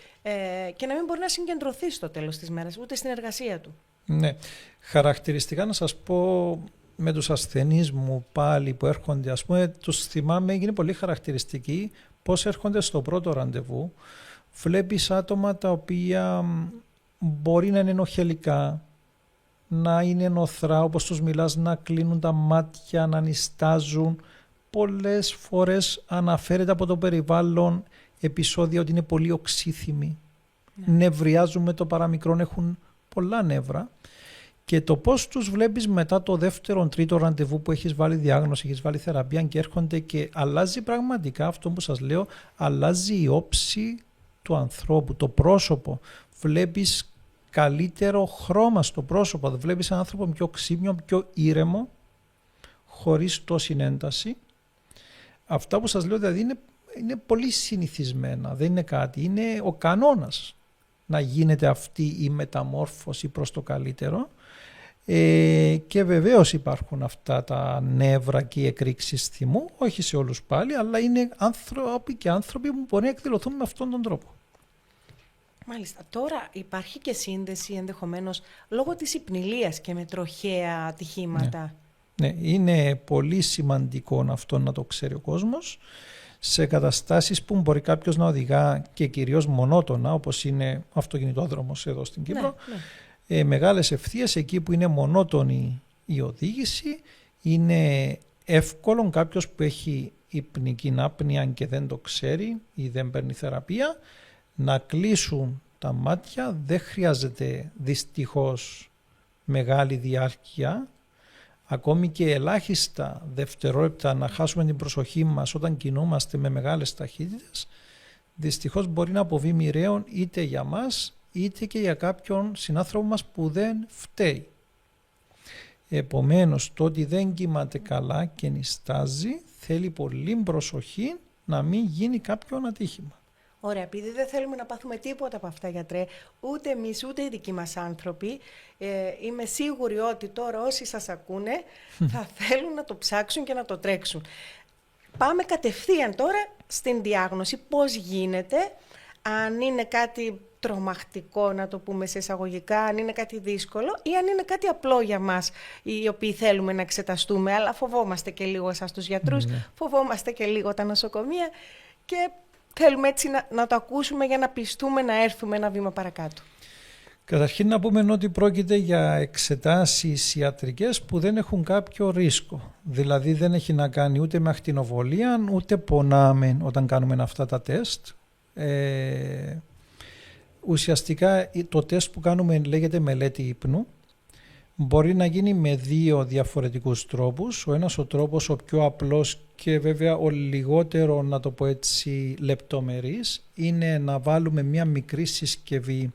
και να μην μπορεί να συγκεντρωθεί στο τέλος της μέρας, ούτε στην εργασία του? Ναι. Χαρακτηριστικά να σας πω με τους ασθενείς μου πάλι που έρχονται, ας πούμε, τους θυμάμαι, είναι πολύ χαρακτηριστικοί πώς έρχονται στο πρώτο ραντεβού. Βλέπεις άτομα τα οποία μπορεί να είναι ενοχελικά, να είναι νοθρά, όπως τους μιλάς, να κλείνουν τα μάτια, να νηστάζουν. Πολλές φορές αναφέρεται από το περιβάλλον επεισόδια ότι είναι πολύ οξύθυμοι. Νευριάζουν με το παραμικρόν, έχουν πολλά νεύρα. Και το πώς τους βλέπεις μετά το δεύτερο, τρίτο ραντεβού που έχεις βάλει διάγνωση, έχεις βάλει θεραπεία και έρχονται και αλλάζει πραγματικά αυτό που σας λέω, αλλάζει η όψη του ανθρώπου, το πρόσωπο. Βλέπεις καλύτερο χρώμα στο πρόσωπο, βλέπεις έναν άνθρωπο πιο ξύπνιο, πιο ήρεμο, χωρίς τόση ένταση. Αυτά που σας λέω δηλαδή είναι πολύ συνηθισμένα, δεν είναι κάτι, είναι ο κανόνας να γίνεται αυτή η μεταμόρφωση προς το καλύτερο. Και βεβαίως υπάρχουν αυτά τα νεύρα και οι εκρήξεις θυμού, όχι σε όλους πάλι, αλλά είναι άνθρωποι που μπορεί να εκδηλωθούν με αυτόν τον τρόπο. Μάλιστα. Τώρα υπάρχει και σύνδεση ενδεχομένως λόγω της υπνηλίας και με τροχαία ατυχήματα. Ναι, είναι πολύ σημαντικό αυτό να το ξέρει ο κόσμος. Σε καταστάσεις που μπορεί κάποιος να οδηγά και κυρίως μονότονα, όπως είναι ο αυτοκινητόδρομος εδώ στην Κύπρο, μεγάλες ευθείες, εκεί που είναι μονότονη η οδήγηση, είναι εύκολο κάποιος που έχει υπνική άπνοια και δεν το ξέρει ή δεν παίρνει θεραπεία, να κλείσουν τα μάτια. Δεν χρειάζεται δυστυχώς μεγάλη διάρκεια, ακόμη και ελάχιστα δευτερόλεπτα να χάσουμε την προσοχή μας όταν κινούμαστε με μεγάλες ταχύτητες, δυστυχώς μπορεί να αποβεί μοιραίων είτε για μας είτε και για κάποιον συνάνθρωπο μας που δεν φταίει. Επομένως, το ότι δεν κοιμάται καλά και νηστάζει θέλει πολύ προσοχή να μην γίνει κάποιο ατύχημα. Ωραία, επειδή δεν θέλουμε να πάθουμε τίποτα από αυτά, γιατρέ, ούτε εμείς ούτε οι δικοί μας άνθρωποι, είμαι σίγουρη ότι τώρα όσοι σας ακούνε θα θέλουν να το ψάξουν και να το τρέξουν. Πάμε κατευθείαν τώρα στην διάγνωση, πώς γίνεται, αν είναι κάτι τρομακτικό, να το πούμε σε εισαγωγικά, αν είναι κάτι δύσκολο ή αν είναι κάτι απλό για μας, οι οποίοι θέλουμε να εξεταστούμε, αλλά φοβόμαστε και λίγο εσάς τους γιατρούς, φοβόμαστε και λίγο τα νοσοκομεία και θέλουμε έτσι να το ακούσουμε για να πιστούμε να έρθουμε ένα βήμα παρακάτω. Καταρχήν να πούμε ότι πρόκειται για εξετάσεις ιατρικές που δεν έχουν κάποιο ρίσκο. Δηλαδή δεν έχει να κάνει ούτε με ακτινοβολία, ούτε πονάμε όταν κάνουμε αυτά τα τεστ. ουσιαστικά το τεστ που κάνουμε λέγεται μελέτη ύπνου. Μπορεί να γίνει με 2 διαφορετικούς τρόπους. Ο ένας ο τρόπος ο πιο απλός και βέβαια ο λιγότερο, να το πω έτσι, λεπτομερής, είναι να βάλουμε μια μικρή συσκευή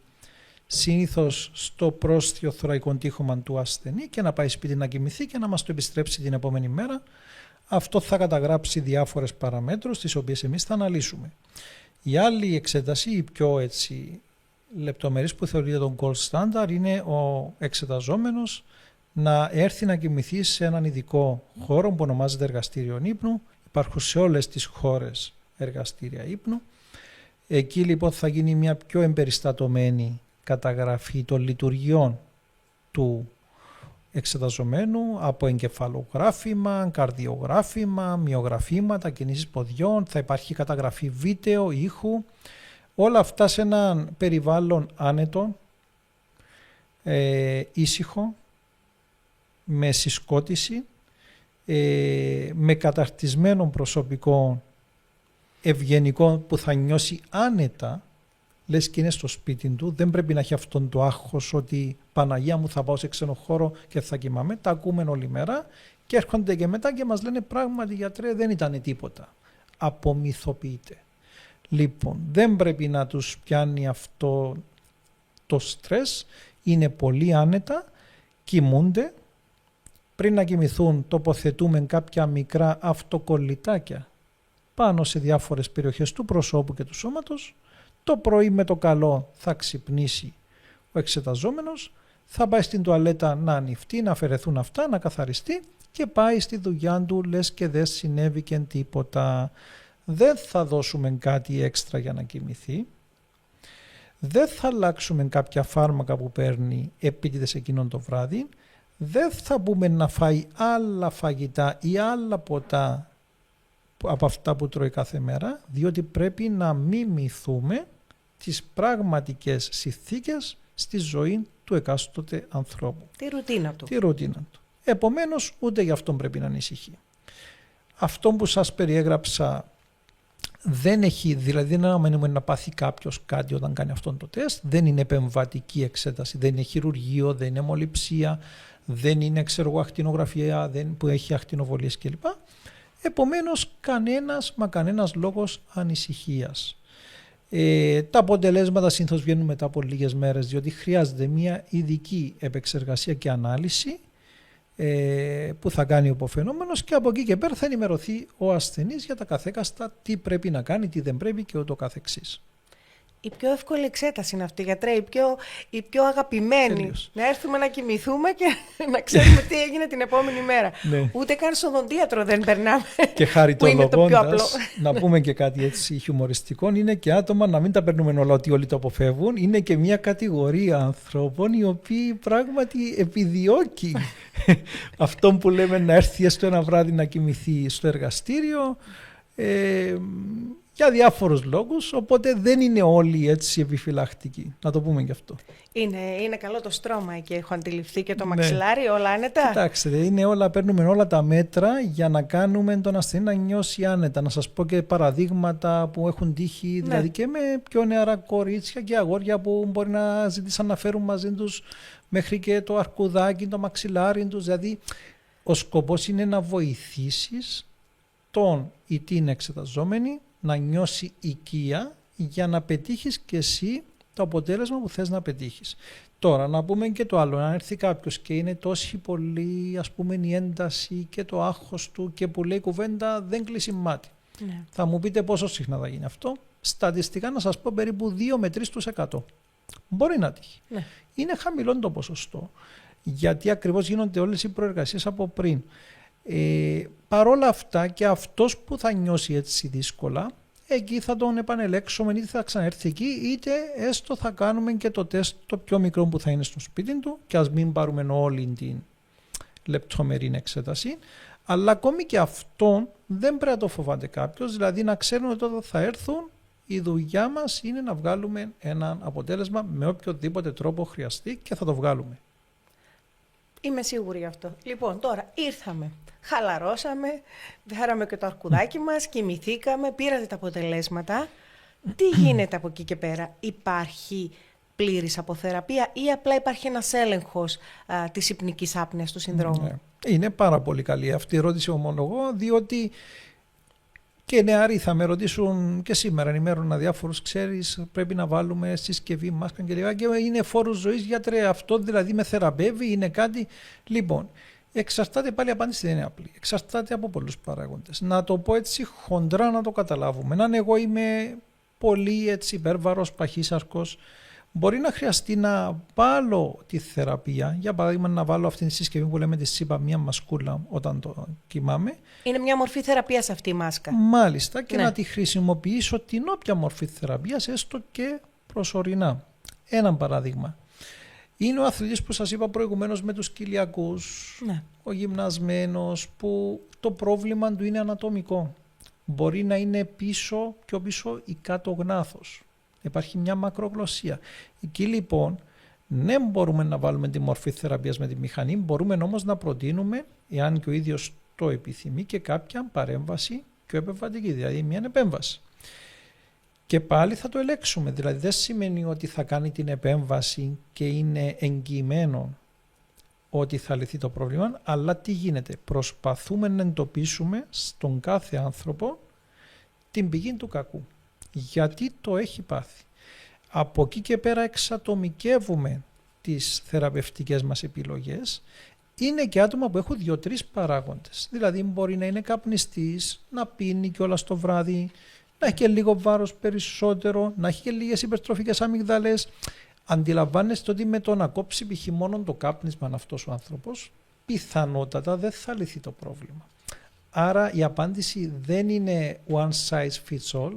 συνήθως στο πρόσθετο θωρακικό τείχομα του ασθενή και να πάει σπίτι να κοιμηθεί και να μας το επιστρέψει την επόμενη μέρα. Αυτό θα καταγράψει διάφορες παραμέτρους τις οποίες εμείς θα αναλύσουμε. Η άλλη εξέταση, η πιο έτσι λεπτομερής που θεωρείται τον gold standard, είναι ο εξεταζόμενος να έρθει να κοιμηθεί σε έναν ειδικό χώρο που ονομάζεται εργαστήριο ύπνου. Υπάρχουν σε όλες τις χώρες εργαστήρια ύπνου. Εκεί λοιπόν θα γίνει μια πιο εμπεριστατωμένη καταγραφή των λειτουργιών του εξεταζομένου από εγκεφαλογράφημα, καρδιογράφημα, μυογραφήματα, κινήσεις ποδιών, θα υπάρχει καταγραφή βίντεο, ήχου, όλα αυτά σε έναν περιβάλλον άνετο, ήσυχο, με συσκότηση, με καταρτισμένο προσωπικό ευγενικό που θα νιώσει άνετα, λες και είναι στο σπίτι του, δεν πρέπει να έχει αυτόν το άγχος ότι Παναγία μου θα πάω σε ξένο χώρο και θα κοιμάμαι. Τα ακούμε όλη μέρα και έρχονται και μετά και μας λένε πράγματι γιατρέ δεν ήταν τίποτα. Απομυθοποιείται. Λοιπόν, δεν πρέπει να τους πιάνει αυτό το στρες, είναι πολύ άνετα, κοιμούνται. Πριν να κοιμηθούν τοποθετούμε κάποια μικρά αυτοκολλητάκια πάνω σε διάφορες περιοχές του προσώπου και του σώματος. Το πρωί με το καλό θα ξυπνήσει ο εξεταζόμενος, θα πάει στην τουαλέτα να ανοιχτεί, να αφαιρεθούν αυτά, να καθαριστεί και πάει στη δουλειά του, λες και δεν συνέβηκε τίποτα. Δεν θα δώσουμε κάτι έξτρα για να κοιμηθεί. Δεν θα αλλάξουμε κάποια φάρμακα που παίρνει επίτηδες εκείνον το βράδυ. Δεν θα πούμε να φάει άλλα φαγητά ή άλλα ποτά από αυτά που τρώει κάθε μέρα, διότι πρέπει να μιμηθούμε τις πραγματικές συνθήκες στη ζωή του εκάστοτε ανθρώπου. Τη ρουτίνα του. Τη ρουτίνα του. Επομένως, ούτε γι' αυτό πρέπει να ανησυχεί. Αυτό που σας περιέγραψα δεν έχει, δηλαδή δεν αναμένουμε να πάθει κάποιος κάτι όταν κάνει αυτό το τεστ, δεν είναι επεμβατική εξέταση, δεν είναι χειρουργείο, δεν είναι μολυψία, δεν είναι ακτινογραφία που έχει ακτινοβολίες κλπ. Επομένως, κανένας λόγος ανησυχίας. Τα αποτελέσματα συνήθως βγαίνουν μετά από λίγες μέρες, διότι χρειάζεται μια ειδική επεξεργασία και ανάλυση που θα κάνει ο υποφαινόμενος και από εκεί και πέρα θα ενημερωθεί ο ασθενής για τα καθέκαστα, τι πρέπει να κάνει, τι δεν πρέπει και ούτω καθεξής. Η πιο εύκολη εξέταση είναι αυτή, γιατρέ, η πιο αγαπημένη. Τελείως. Να έρθουμε να κοιμηθούμε και να ξέρουμε τι έγινε την επόμενη μέρα. Ναι. Ούτε καν στον οδοντίατρο δεν περνάμε. Και χαριτολογώντας, να πούμε και κάτι έτσι χιουμοριστικό, είναι και άτομα, να μην τα παίρνουμε όλα ότι όλοι το αποφεύγουν, είναι και μια κατηγορία ανθρώπων οι οποίοι πράγματι επιδιώκει αυτό που λέμε να έρθει έστω ένα βράδυ να κοιμηθεί στο εργαστήριο, για διάφορους λόγους, οπότε δεν είναι όλοι έτσι επιφυλακτικοί. Να το πούμε και αυτό. Είναι καλό το στρώμα και έχω αντιληφθεί και το μαξιλάρι, όλα άνετα. Κοιτάξτε, παίρνουμε όλα τα μέτρα για να κάνουμε τον ασθενή να νιώσει άνετα. Να σας πω και παραδείγματα που έχουν τύχει, δηλαδή και με πιο νεαρά κορίτσια και αγόρια που μπορεί να ζητήσαν να φέρουν μαζί τους μέχρι και το αρκουδάκι, το μαξιλάρι τους. Δηλαδή, ο σκοπός είναι να βοηθήσεις τον ή την εξεταζόμενη να νιώσει οικία για να πετύχεις και εσύ το αποτέλεσμα που θες να πετύχεις. Τώρα να πούμε και το άλλο, αν έρθει κάποιος και είναι τόση πολύ η ένταση και το άγχος του και που λέει κουβέντα δεν κλείσει μάτι. Ναι. Θα μου πείτε πόσο συχνά θα γίνει αυτό. Στατιστικά να σας πω περίπου 2 με 3%. Μπορεί να τύχει. Ναι. Είναι χαμηλό το ποσοστό, γιατί ακριβώς γίνονται όλες οι προεργασίες από πριν. Παρόλα αυτά και αυτός που θα νιώσει έτσι δύσκολα, εκεί θα τον επανελέξουμε, είτε θα ξαναέρθει εκεί, είτε έστω θα κάνουμε και το τεστ το πιο μικρό που θα είναι στο σπίτι του και ας μην πάρουμε όλη την λεπτομερή εξέταση, αλλά ακόμη και αυτόν δεν πρέπει να το φοβάται κάποιος, δηλαδή να ξέρουν ότι όταν θα έρθουν η δουλειά μας είναι να βγάλουμε ένα αποτέλεσμα με οποιοδήποτε τρόπο χρειαστεί και θα το βγάλουμε. Είμαι σίγουρη γι' αυτό. Λοιπόν, τώρα ήρθαμε, χαλαρώσαμε, φέραμε και το αρκουδάκι μας, κοιμηθήκαμε, πήρατε τα αποτελέσματα. Τι γίνεται από εκεί και πέρα? Υπάρχει πλήρης αποθεραπεία ή απλά υπάρχει ένας έλεγχος της υπνικής άπνοιας του συνδρόμου? Ναι. Είναι πάρα πολύ καλή αυτή η ερώτηση, ομολογώ, διότι και νεαροί θα με ρωτήσουν και σήμερα, ενημέρωνα διάφορους, ξέρεις, πρέπει να βάλουμε συσκευή, μάσκα κλπ. Και είναι φόρος ζωής, γιατρέ, αυτό δηλαδή με θεραπεύει, είναι κάτι. Λοιπόν, εξαρτάται, πάλι η απάντηση δεν είναι απλή. Εξαρτάται από πολλούς παράγοντες. Να το πω έτσι χοντρά να το καταλάβουμε. Αν εγώ είμαι πολύ έτσι υπέρβαρος, παχύσαρκος, μπορεί να χρειαστεί να βάλω τη θεραπεία, για παράδειγμα να βάλω αυτή τη συσκευή που λέμε τη ΣΥΠΑ, μια μασκούλα όταν το κοιμάμαι. Είναι μια μορφή θεραπείας αυτή η μάσκα. Μάλιστα, και ναι. να τη χρησιμοποιήσω την όποια μορφή θεραπείας, έστω και προσωρινά. Ένα παράδειγμα. Είναι ο αθλητής που σας είπα προηγουμένως με τους κοιλιακούς, ναι. ο γυμνασμένος, που το πρόβλημα του είναι ανατομικό. Μπορεί να είναι πιο πίσω η κάτω γνάθος. Υπάρχει μια μακρογλωσσία. Εκεί λοιπόν, ναι, μπορούμε να βάλουμε τη μορφή θεραπείας με τη μηχανή, μπορούμε όμως να προτείνουμε, εάν και ο ίδιος το επιθυμεί, και κάποια παρέμβαση πιο επεμβατική, δηλαδή μια επέμβαση. Και πάλι θα το ελέγξουμε, δηλαδή δεν σημαίνει ότι θα κάνει την επέμβαση και είναι εγγυημένο ότι θα λυθεί το πρόβλημα, αλλά τι γίνεται? Προσπαθούμε να εντοπίσουμε στον κάθε άνθρωπο την πηγή του κακού. Γιατί το έχει πάθει. Από εκεί και πέρα εξατομικεύουμε τις θεραπευτικές μας επιλογές. Είναι και άτομα που έχουν 2-3 παράγοντες. Δηλαδή μπορεί να είναι καπνιστής, να πίνει κιόλας το βράδυ, να έχει και λίγο βάρος περισσότερο, να έχει και λίγες υπερτροφικές αμυγδαλές. Αντιλαμβάνεστε ότι με το να κόψει π.χ. μόνο το κάπνισμα αυτός ο άνθρωπος, πιθανότατα δεν θα λυθεί το πρόβλημα. Άρα η απάντηση δεν είναι one size fits all.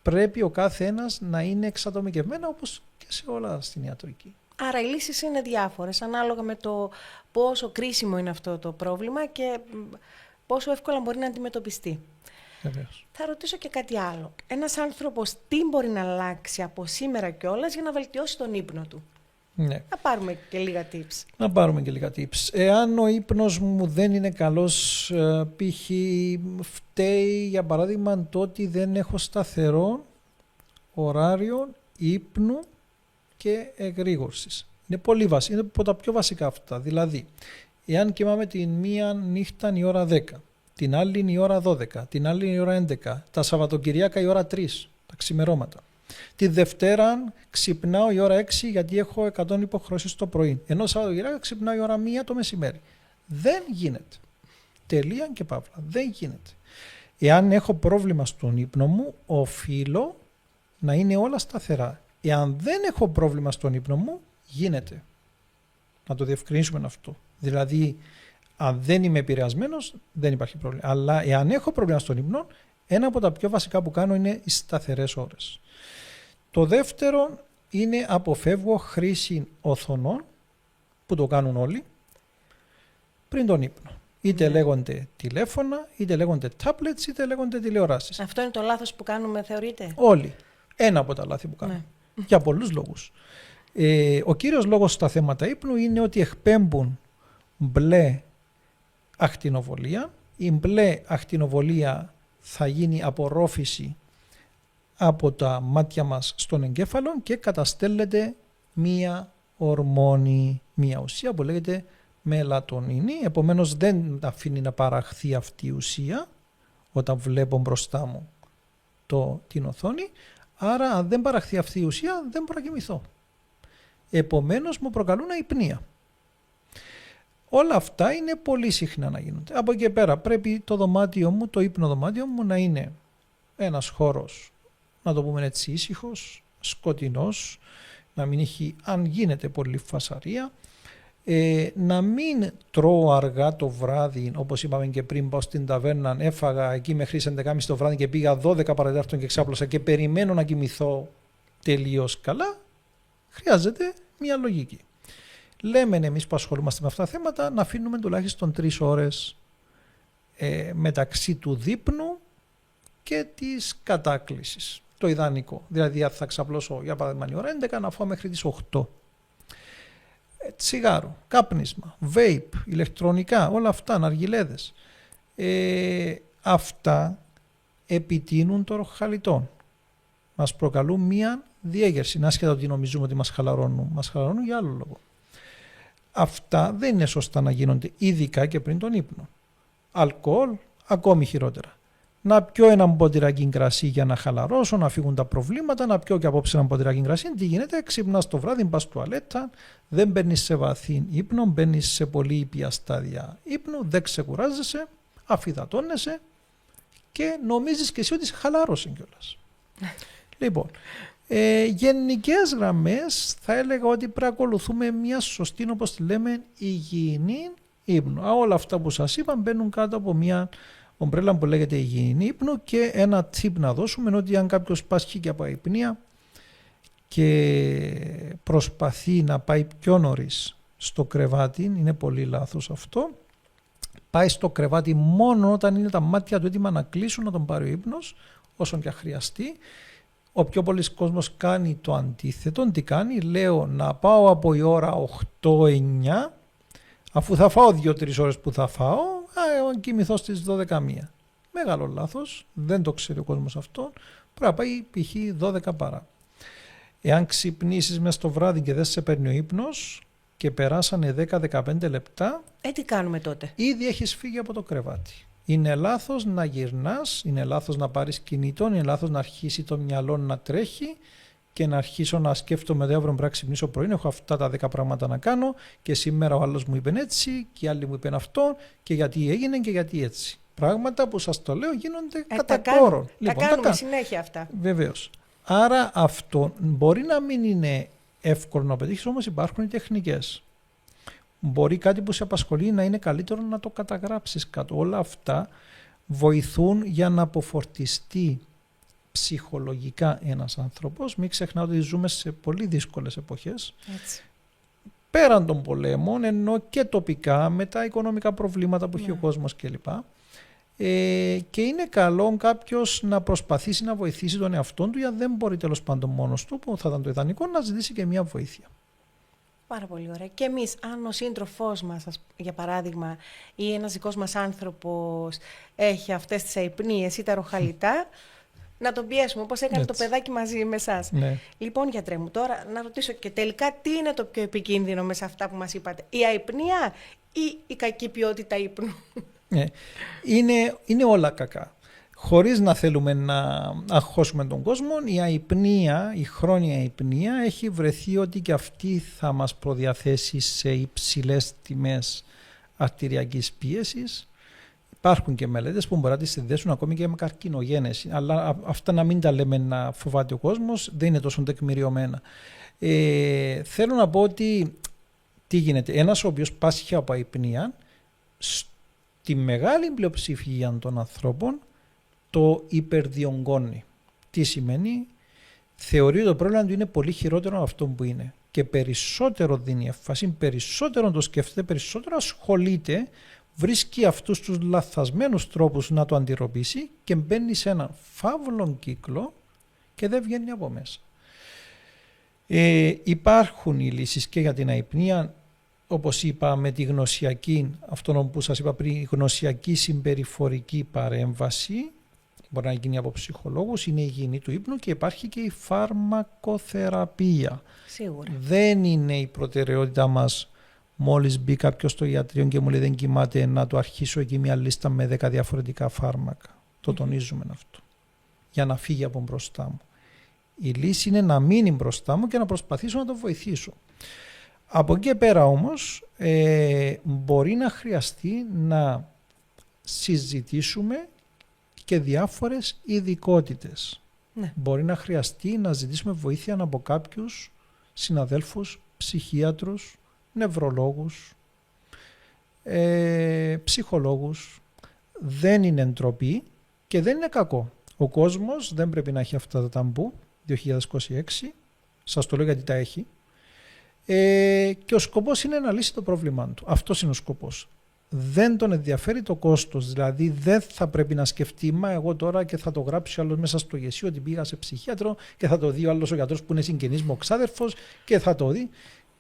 Πρέπει ο κάθε ένας να είναι εξατομικευμένα, όπως και σε όλα στην ιατρική. Άρα οι λύσεις είναι διάφορες ανάλογα με το πόσο κρίσιμο είναι αυτό το πρόβλημα και πόσο εύκολα μπορεί να αντιμετωπιστεί. Βεβαίως. Θα ρωτήσω και κάτι άλλο. Ένας άνθρωπος τι μπορεί να αλλάξει από σήμερα κιόλας για να βελτιώσει τον ύπνο του? Ναι. Να πάρουμε και λίγα tips. Να πάρουμε και λίγα tips. Εάν ο ύπνος μου δεν είναι καλός, π.χ. φταίει για παράδειγμα το ότι δεν έχω σταθερό ωράριο ύπνου και εγρήγορσης. Είναι πολύ βασικό, είναι από τα πιο βασικά αυτά. Δηλαδή, εάν κοιμάμαι την μία νύχτα η ώρα 10, την άλλη η ώρα 12, την άλλη η ώρα 11, τα Σαββατοκυριακά η ώρα 3, τα ξημερώματα. Τη Δευτέρα ξυπνάω η ώρα 6 γιατί έχω 100 υποχρεώσεις το πρωί. Ενώ Σαββατοκυριακά ξυπνάω η ώρα 1 το μεσημέρι. Δεν γίνεται. Τελεία και παύλα. Δεν γίνεται. Εάν έχω πρόβλημα στον ύπνο μου, οφείλω να είναι όλα σταθερά. Εάν δεν έχω πρόβλημα στον ύπνο μου, γίνεται. Να το διευκρινίσουμε αυτό. Δηλαδή, αν δεν είμαι επηρεασμένος, δεν υπάρχει πρόβλημα. Αλλά εάν έχω πρόβλημα στον ύπνο, ένα από τα πιο βασικά που κάνω είναι οι σταθερές ώρες. Το δεύτερο είναι αποφεύγω χρήση οθονών, που το κάνουν όλοι, πριν τον ύπνο. Είτε λέγονται τηλέφωνα, είτε λέγονται tablets, είτε λέγονται τηλεοράσεις. Αυτό είναι το λάθος που κάνουμε, θεωρείτε? Όλοι. Ένα από τα λάθη που κάνουμε. Ναι. Για πολλούς λόγους. Ο κύριος λόγος στα θέματα ύπνου είναι ότι εκπέμπουν μπλε ακτινοβολία. Η μπλε ακτινοβολία θα γίνει απορρόφηση από τα μάτια μας στον εγκέφαλο και καταστέλλεται μία ορμόνη, μία ουσία που λέγεται μελατονίνη. Επομένως δεν αφήνει να παραχθεί αυτή η ουσία όταν βλέπω μπροστά μου την οθόνη. Άρα αν δεν παραχθεί αυτή η ουσία δεν μπορώ να κοιμηθώ. Επομένως μου προκαλούν αϊπνία. Όλα αυτά είναι πολύ συχνά να γίνονται. Από εκεί πέρα πρέπει το δωμάτιο μου, το ύπνο δωμάτιο μου να είναι ένας χώρος, να το πούμε έτσι, ήσυχος, σκοτεινός, να μην έχει, αν γίνεται, πολύ φασαρία, να μην τρώω αργά το βράδυ, όπως είπαμε και πριν, πάω στην ταβέρνα, έφαγα εκεί μέχρι 11.30 το βράδυ και πήγα 12 παρατέταρτον και ξάπλωσα και περιμένω να κοιμηθώ τελείως καλά. Χρειάζεται μια λογική. Λέμε εμείς που ασχολούμαστε με αυτά τα θέματα να αφήνουμε τουλάχιστον 3 ώρες μεταξύ του δείπνου και της κατάκλησης. Το ιδανικό. Δηλαδή θα ξαπλώσω για παράδειγμα η ώρα 11 να φάω μέχρι τις 8. Τσιγάρο, κάπνισμα, vape, ηλεκτρονικά, όλα αυτά, ναργιλέδες. Αυτά επιτείνουν το ροχαλιτόν. μας προκαλούν μία διέγερση. Άσχετα ότι νομίζουμε ότι μας χαλαρώνουν για άλλο λόγο. Αυτά δεν είναι σωστά να γίνονται, ειδικά και πριν τον ύπνο. Αλκοόλ, ακόμη χειρότερα. Να πιω ένα ποτηράκι κρασί για να χαλαρώσω, να φύγουν τα προβλήματα, να πιω και απόψε ένα ποτηράκι κρασί. Τι γίνεται, ξυπνάς το βράδυ, πας τουαλέτα, δεν μπαίνεις σε βαθύ ύπνο, μπαίνεις σε πολύ ήπια στάδια ύπνου, δεν ξεκουράζεσαι, αφυδατώνεσαι και νομίζεις και εσύ ότι σε χαλάρωσε κιόλας. Λοιπόν, γενικές γραμμές θα έλεγα ότι πρέπει να ακολουθούμε μια σωστή, όπως τη λέμε, υγιεινή ύπνο. Όλα αυτά που σας είπα μπαίνουν κάτω από μια ομπρέλα που λέγεται υγιεινή ύπνο, και ένα tip να δώσουμε είναι ότι αν κάποιος πάσχει και από αϊπνία και προσπαθεί να πάει πιο νωρίς στο κρεβάτι, είναι πολύ λάθος αυτό. Πάει στο κρεβάτι μόνο όταν είναι τα μάτια του έτοιμα να κλείσουν, να τον πάρει ο ύπνος, όσον και χρειαστεί. Ο πιο πολλής κόσμος κάνει το αντίθετο. Τι κάνει? Λέω να πάω από η ώρα 8-9, αφού θα φάω 2-3 ώρες που θα φάω, κοιμηθώ στις 12-1. Μεγάλο λάθος, δεν το ξέρει ο κόσμος αυτό. Πρέπει να πάει π.χ. 12 παρά. Εάν ξυπνήσεις μες το βράδυ και δεν σε παίρνει ο ύπνος και περάσανε 10-15 λεπτά, τι κάνουμε τότε? Ήδη έχεις φύγει από το κρεβάτι. Είναι λάθος να γυρνάς, είναι λάθος να πάρεις κινητό, είναι λάθος να αρχίσει το μυαλό να τρέχει και να αρχίσω να σκέφτομαι ότι αύριο πρέπει να ξυπνήσω πρωί, έχω αυτά τα 10 πράγματα να κάνω και σήμερα ο άλλος μου είπε έτσι και οι άλλοι μου είπαν αυτό και γιατί έγινε και γιατί έτσι. Πράγματα που σας το λέω γίνονται κατά κόρον. Τα κάνουμε συνέχεια αυτά. Βεβαίως. Άρα αυτό μπορεί να μην είναι εύκολο να πετύχεις, όμως υπάρχουν οι τεχνικές. Μπορεί κάτι που σε απασχολεί να είναι καλύτερο να το καταγράψεις κάτω. Όλα αυτά βοηθούν για να αποφορτιστεί ψυχολογικά ένας άνθρωπος. Μην ξεχνάτε ότι ζούμε σε πολύ δύσκολες εποχές. Έτσι. Πέραν των πολέμων, ενώ και τοπικά με τα οικονομικά προβλήματα που έχει ο κόσμος κλπ. Και είναι καλό κάποιος να προσπαθήσει να βοηθήσει τον εαυτό του, γιατί δεν μπορεί τέλος πάντων μόνος του, που θα ήταν το ιδανικό, να ζητήσει και μια βοήθεια. Πάρα πολύ ωραία. Και εμείς, αν ο σύντροφός μας, για παράδειγμα, ή ένας δικός μας άνθρωπος έχει αυτές τις αϊπνίες ή τα ροχαλιτά, να τον πιέσουμε, όπως έκανε το παιδάκι μαζί με εσάς. Ναι. Λοιπόν, γιατρέ μου, τώρα να ρωτήσω και τελικά τι είναι το πιο επικίνδυνο με σε αυτά που μας είπατε, η αϊπνία ή η κακή ποιότητα ύπνου? Ναι. Είναι όλα κακά. Χωρίς να θέλουμε να αγχώσουμε τον κόσμο, η αϊπνία, η χρόνια αϊπνία έχει βρεθεί ότι και αυτή θα μας προδιαθέσει σε υψηλές τιμές αρτηριακής πίεσης. Υπάρχουν και μελέτες που μπορεί να τις συνδέσουν ακόμη και με καρκινογένεση, αλλά αυτά να μην τα λέμε να φοβάται ο κόσμος, δεν είναι τόσο τεκμηριωμένα. Θέλω να πω ότι τι γίνεται, ένας ο οποίος πάσχει από αϊπνία, στη μεγάλη πλειοψηφία των ανθρώπων το υπερδιογκώνει. Τι σημαίνει? Θεωρεί ότι το πρόβλημα του είναι πολύ χειρότερο από αυτό που είναι και περισσότερο δίνει έμφαση, περισσότερο το σκέφτεται, περισσότερο ασχολείται, βρίσκει αυτούς τους λαθασμένους τρόπους να το αντιρροπήσει και μπαίνει σε έναν φαύλο κύκλο και δεν βγαίνει από μέσα. Υπάρχουν οι λύσεις και για την αϊπνία, όπως είπα, με τη γνωσιακή, αυτό που σας είπα πριν, η γνωσιακή συμπεριφορική παρέμβαση, μπορεί να γίνει από ψυχολόγους, είναι η υγιεινή του ύπνου, και υπάρχει και η φαρμακοθεραπεία. Σίγουρα. Δεν είναι η προτεραιότητά μας μόλις μπει κάποιος στο ιατρείο και μου λέει δεν κοιμάται, να του αρχίσω εκεί μια λίστα με 10 διαφορετικά φάρμακα. Το τονίζουμε αυτό. Για να φύγει από μπροστά μου. Η λύση είναι να μείνει μπροστά μου και να προσπαθήσω να το βοηθήσω. Από εκεί πέρα όμως μπορεί να χρειαστεί να συζητήσουμε και διάφορες ειδικότητες. Ναι. Μπορεί να χρειαστεί να ζητήσουμε βοήθεια από κάποιους συναδέλφους, ψυχίατρους, νευρολόγους, ψυχολόγους. Δεν είναι ντροπή και δεν είναι κακό. Ο κόσμος δεν πρέπει να έχει αυτά τα ταμπού 2026. Σας το λέω γιατί τα έχει. Και ο σκοπός είναι να λύσει το πρόβλημά του. Αυτός είναι ο σκοπός. Δεν τον ενδιαφέρει το κόστος. Δηλαδή δεν θα πρέπει να σκεφτεί, μα εγώ τώρα και θα το γράψει ο άλλος μέσα στο γεσίο ότι πήγα σε ψυχίατρο και θα το δει ο άλλος ο γιατρός που είναι συγγενής μου, ο ξάδερφος, και θα το δει.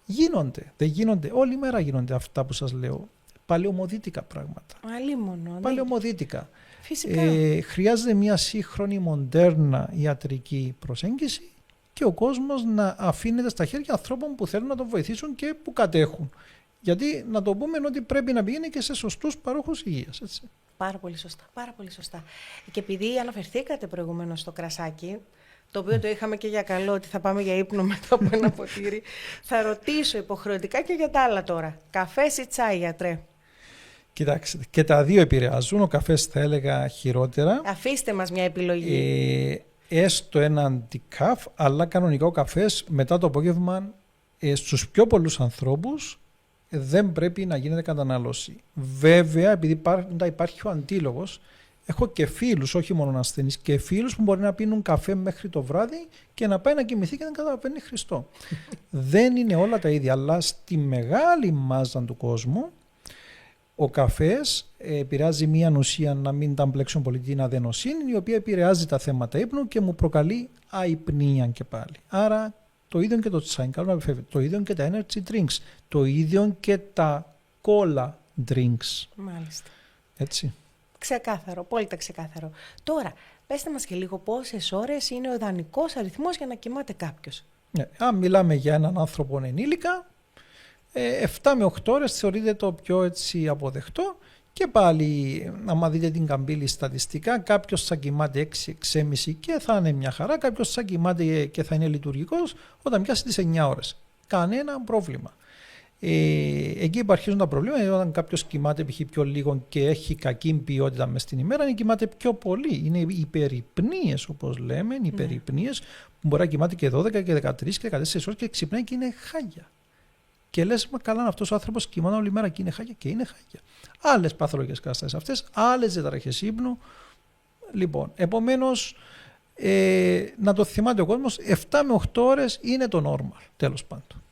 Γίνονται. Δεν γίνονται. Όλη μέρα γίνονται αυτά που σας λέω. Παλαιομοδίτικα πράγματα. Αλλήμωνο. Παλαιομοδίτικα. Φυσικά. Χρειάζεται μια σύγχρονη, μοντέρνα ιατρική προσέγγιση και ο κόσμος να αφήνεται στα χέρια ανθρώπων που θέλουν να τον βοηθήσουν και που κατέχουν. Γιατί να το πούμε ότι πρέπει να πηγαίνει και σε σωστούς παρόχους υγείας. Έτσι. Πάρα πολύ σωστά, πάρα πολύ σωστά. Και επειδή αναφερθήκατε προηγουμένως στο κρασάκι, το οποίο το είχαμε και για καλό ότι θα πάμε για ύπνο μετά από ένα ποτήρι, θα ρωτήσω υποχρεωτικά και για τα άλλα τώρα. Καφές ή τσάι, γιατρέ? Κοιτάξτε, και τα δύο επηρεάζουν. Ο καφές θα έλεγα χειρότερα. Αφήστε μας μια επιλογή. Έστω ένα αντικάφ, αλλά κανονικά ο καφές μετά το απόγευμα στους πιο πολλούς ανθρώπους δεν πρέπει να γίνεται κατανάλωση. Βέβαια, επειδή υπάρχει ο αντίλογος, έχω και φίλους, όχι μόνο ασθενείς, και φίλους που μπορεί να πίνουν καφέ μέχρι το βράδυ και να πάει να κοιμηθεί και δεν καταλαβαίνει Χριστό. Δεν είναι όλα τα ίδια, αλλά στη μεγάλη μάζα του κόσμου ο καφές επηρεάζει μία ουσία, να μην τα μπλέξουν πολύ, την αδενοσίνη, η οποία επηρεάζει τα θέματα ύπνου και μου προκαλεί αϊπνία και πάλι. Άρα το ίδιο και το τσάι, καλό να αποφεύγετε. Το ίδιο και τα energy drinks. Το ίδιο και τα cola drinks. Μάλιστα. Έτσι. Ξεκάθαρο, πολύ ξεκάθαρο. Τώρα, πέστε μας και λίγο πόσες ώρες είναι ο ιδανικός αριθμός για να κοιμάται κάποιος. Ναι. Αν μιλάμε για έναν άνθρωπο ενήλικα, 7 με 8 ώρες θεωρείται το πιο έτσι αποδεκτό. Και πάλι, άμα δείτε την καμπύλη στατιστικά, κάποιος θα κοιμάται 6-6,5 και θα είναι μια χαρά. Κάποιος θα κοιμάται και θα είναι λειτουργικός όταν πιάσει τις 9 ώρες. Κανένα πρόβλημα. Εκεί αρχίζουν τα προβλήματα, όταν κάποιος κοιμάται π.χ. πιο λίγο και έχει κακή ποιότητα μες την ημέρα, κοιμάται πιο πολύ. Είναι υπερυπνίες, όπως λέμε, υπερυπνίες που μπορεί να κοιμάται και 12 και 13 και 14 ώρες και ξυπνάει και είναι χάγια. Και λες, μα καλά, αυτός ο άνθρωπος κοιμάται όλη μέρα και είναι χάγια, και είναι χάγια. Άλλες παθολογικές καταστάσεις αυτές, άλλες διαταραχές ύπνου. Λοιπόν, επομένως, να το θυμάται ο κόσμος, 7 με 8 ώρες είναι το normal, τέλος πάντων.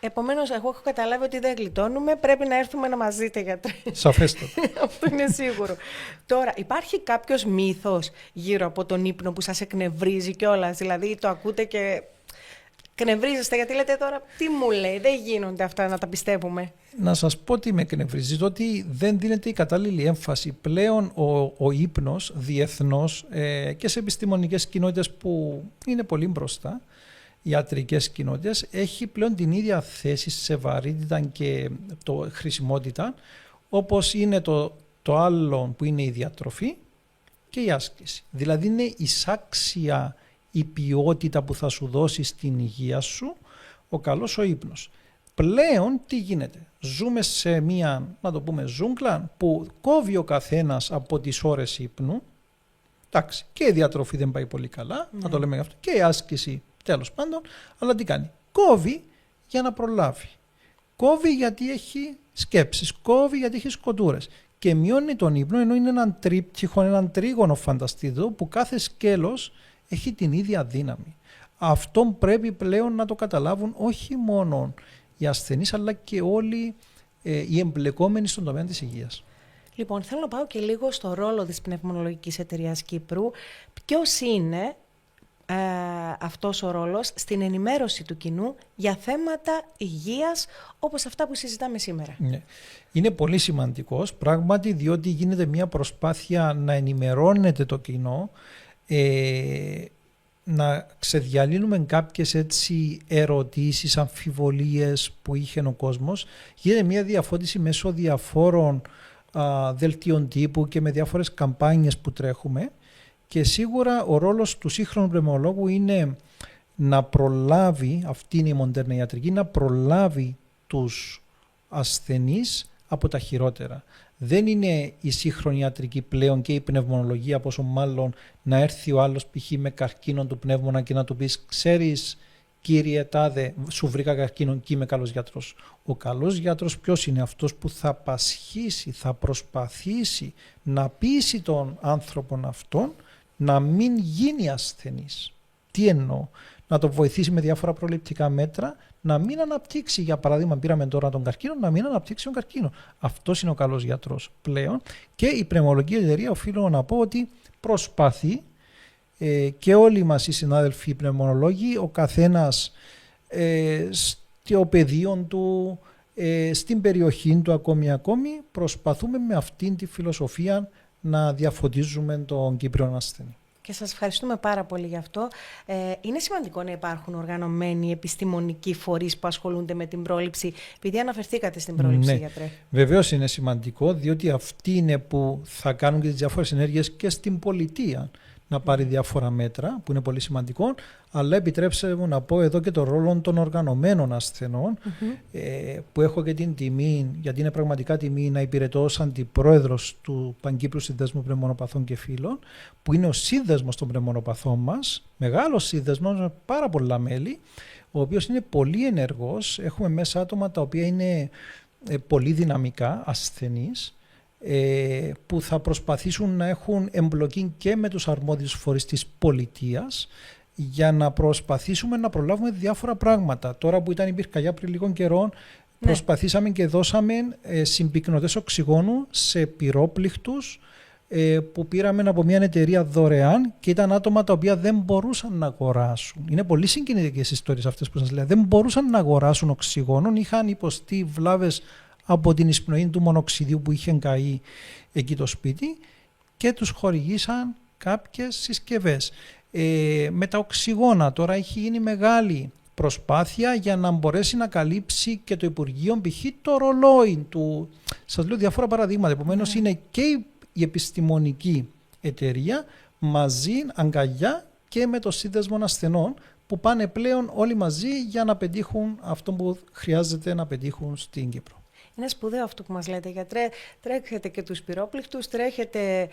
Επομένως, εγώ έχω καταλάβει ότι δεν γλιτώνουμε, πρέπει να έρθουμε να μας δείτε, γιατρέ. Σαφέστατα. Αυτό είναι σίγουρο. Τώρα, υπάρχει κάποιος μύθος γύρω από τον ύπνο που σας εκνευρίζει κιόλας? Δηλαδή, το ακούτε και κνευρίζεστε, γιατί λέτε τώρα, τι μου λέει, δεν γίνονται αυτά να τα πιστεύουμε. Να σας πω τι με εκνευρίζει, το ότι δεν δίνεται η κατάλληλη έμφαση. Πλέον ο ύπνος διεθνώς και σε επιστημονικές κοινότητες που είναι πολύ μπροστά, ιατρικές κοινότητες, έχει πλέον την ίδια θέση σε βαρύτητα και χρησιμότητα, όπως είναι το άλλο που είναι η διατροφή και η άσκηση. Δηλαδή είναι εισάξια η ποιότητα που θα σου δώσει στην υγεία σου ο καλός ο ύπνος. Πλέον τι γίνεται? Ζούμε σε μια, να το πούμε, ζούγκλα που κόβει ο καθένας από τις ώρες ύπνου. Εντάξει, και η διατροφή δεν πάει πολύ καλά, να το λέμε αυτό, και η άσκηση τέλος πάντων, αλλά τι κάνει? Κόβει για να προλάβει. Κόβει γιατί έχει σκέψεις, κόβει γιατί έχει σκοτούρες και μειώνει τον ύπνο, ενώ είναι έναν τρίπτυχο, έναν τρίγωνο, φανταστείτε, που κάθε σκέλος έχει την ίδια δύναμη. Αυτό πρέπει πλέον να το καταλάβουν όχι μόνο οι ασθενείς, αλλά και όλοι οι εμπλεκόμενοι στον τομέα της υγείας. Λοιπόν, θέλω να πάω και λίγο στο ρόλο της Πνευμονολογικής Εταιρείας Κύπρου. Ποιος είναι αυτός ο ρόλος στην ενημέρωση του κοινού για θέματα υγείας όπως αυτά που συζητάμε σήμερα? Ναι. Είναι πολύ σημαντικός πράγματι, διότι γίνεται μια προσπάθεια να ενημερώνεται το κοινό, να ξεδιαλύνουμε κάποιες έτσι ερωτήσεις, αμφιβολίες που είχε ο κόσμος. Γίνεται μια διαφώτιση μέσω διαφόρων δελτίων τύπου και με διάφορες καμπάνιες που τρέχουμε. Και σίγουρα ο ρόλος του σύγχρονου πνευμονολόγου είναι να προλάβει, αυτή είναι η μοντέρνα ιατρική, να προλάβει τους ασθενείς από τα χειρότερα. Δεν είναι η σύγχρονη ιατρική πλέον και η πνευμονολογία, πόσο μάλλον να έρθει ο άλλος π.χ. με καρκίνο του πνεύμονα και να του πεις, ξέρεις κύριε τάδε, σου βρήκα καρκίνο και είμαι καλός γιατρός. Ο καλός γιατρός ποιος είναι? Αυτός που θα πασχίσει, θα προσπαθήσει να πείσει τον άνθρωπο αυτόν να μην γίνει ασθενής. Τι εννοώ? Να τον βοηθήσει με διάφορα προληπτικά μέτρα, να μην αναπτύξει, για παράδειγμα, πήραμε τώρα τον καρκίνο, να μην αναπτύξει τον καρκίνο. Αυτός είναι ο καλός γιατρός πλέον. Και η Πνευμονολογική Εταιρεία, οφείλω να πω ότι προσπαθεί και όλοι μας οι συνάδελφοι οι πνευμονολόγοι, ο καθένας στο πεδίο του, στην περιοχή του ακόμη, προσπαθούμε με αυτήν τη φιλοσοφία να διαφωτίζουμε τον Κύπριο ασθενή. Και σας ευχαριστούμε πάρα πολύ γι' αυτό. Είναι σημαντικό να υπάρχουν οργανωμένοι επιστημονικοί φορείς που ασχολούνται με την πρόληψη, επειδή αναφερθήκατε στην πρόληψη, γιατρέ. Βεβαίως είναι σημαντικό, διότι αυτοί είναι που θα κάνουν και τις διάφορες ενέργειες και στην πολιτεία να πάρει διάφορα μέτρα, που είναι πολύ σημαντικό, αλλά επιτρέψτε μου να πω εδώ και το ρόλο των οργανωμένων ασθενών, που έχω και την τιμή, γιατί είναι πραγματικά τιμή, να υπηρετώ ως αντιπρόεδρος του Παγκύπριου Συνδέσμου Πνευμονοπαθών και Φύλων, που είναι ο σύνδεσμος των πνευμονοπαθών μας, μεγάλος σύνδεσμος με πάρα πολλά μέλη, ο οποίος είναι πολύ ενεργός. Έχουμε μέσα άτομα τα οποία είναι πολύ δυναμικά, ασθενείς, που θα προσπαθήσουν να έχουν εμπλοκή και με τους αρμόδιους φορείς της πολιτείας για να προσπαθήσουμε να προλάβουμε διάφορα πράγματα. Τώρα που ήταν η πυρκαγιά πριν λίγων καιρών, προσπαθήσαμε και δώσαμε συμπυκνωτές οξυγόνου σε πυρόπληκτους που πήραμε από μια εταιρεία δωρεάν και ήταν άτομα τα οποία δεν μπορούσαν να αγοράσουν. Είναι πολύ συγκινητικές ιστορίες αυτές που σας λέω. Δεν μπορούσαν να αγοράσουν οξυγόνο, είχαν υποστεί βλάβες από την εισπνοή του μονοξιδίου που είχε καεί εκεί το σπίτι και τους χορηγήσαν κάποιες συσκευές. Με τα οξυγόνα τώρα έχει γίνει μεγάλη προσπάθεια για να μπορέσει να καλύψει και το Υπουργείο π.χ. το ρολόι του. Σας λέω διάφορα παραδείγματα. Επομένως είναι και η επιστημονική εταιρεία μαζί, αγκαλιά, και με το σύνδεσμο ασθενών που πάνε πλέον όλοι μαζί για να πετύχουν αυτό που χρειάζεται να πετύχουν στην Κύπρο. Είναι σπουδαίο αυτό που μας λέτε, γιατρέ. Τρέχετε και τους πυρόπληκτους, τρέχετε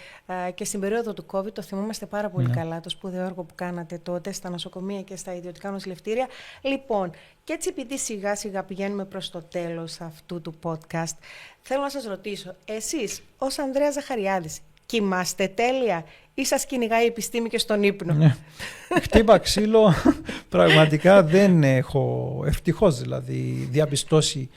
και στην περίοδο του COVID, το θυμόμαστε πάρα πολύ καλά, το σπουδαίο έργο που κάνατε τότε στα νοσοκομεία και στα ιδιωτικά νοσηλευτήρια. Λοιπόν, και έτσι επειδή σιγά σιγά πηγαίνουμε προς το τέλος αυτού του podcast, θέλω να σας ρωτήσω, εσείς ως Ανδρέας Ζαχαριάδης, κοιμάστε τέλεια ή σας κυνηγάει η επιστήμη και στον ύπνο? Ναι. Χτύπα ξύλο, πραγματικά δεν έχω ευτυχώς δηλαδή διαπιστώσει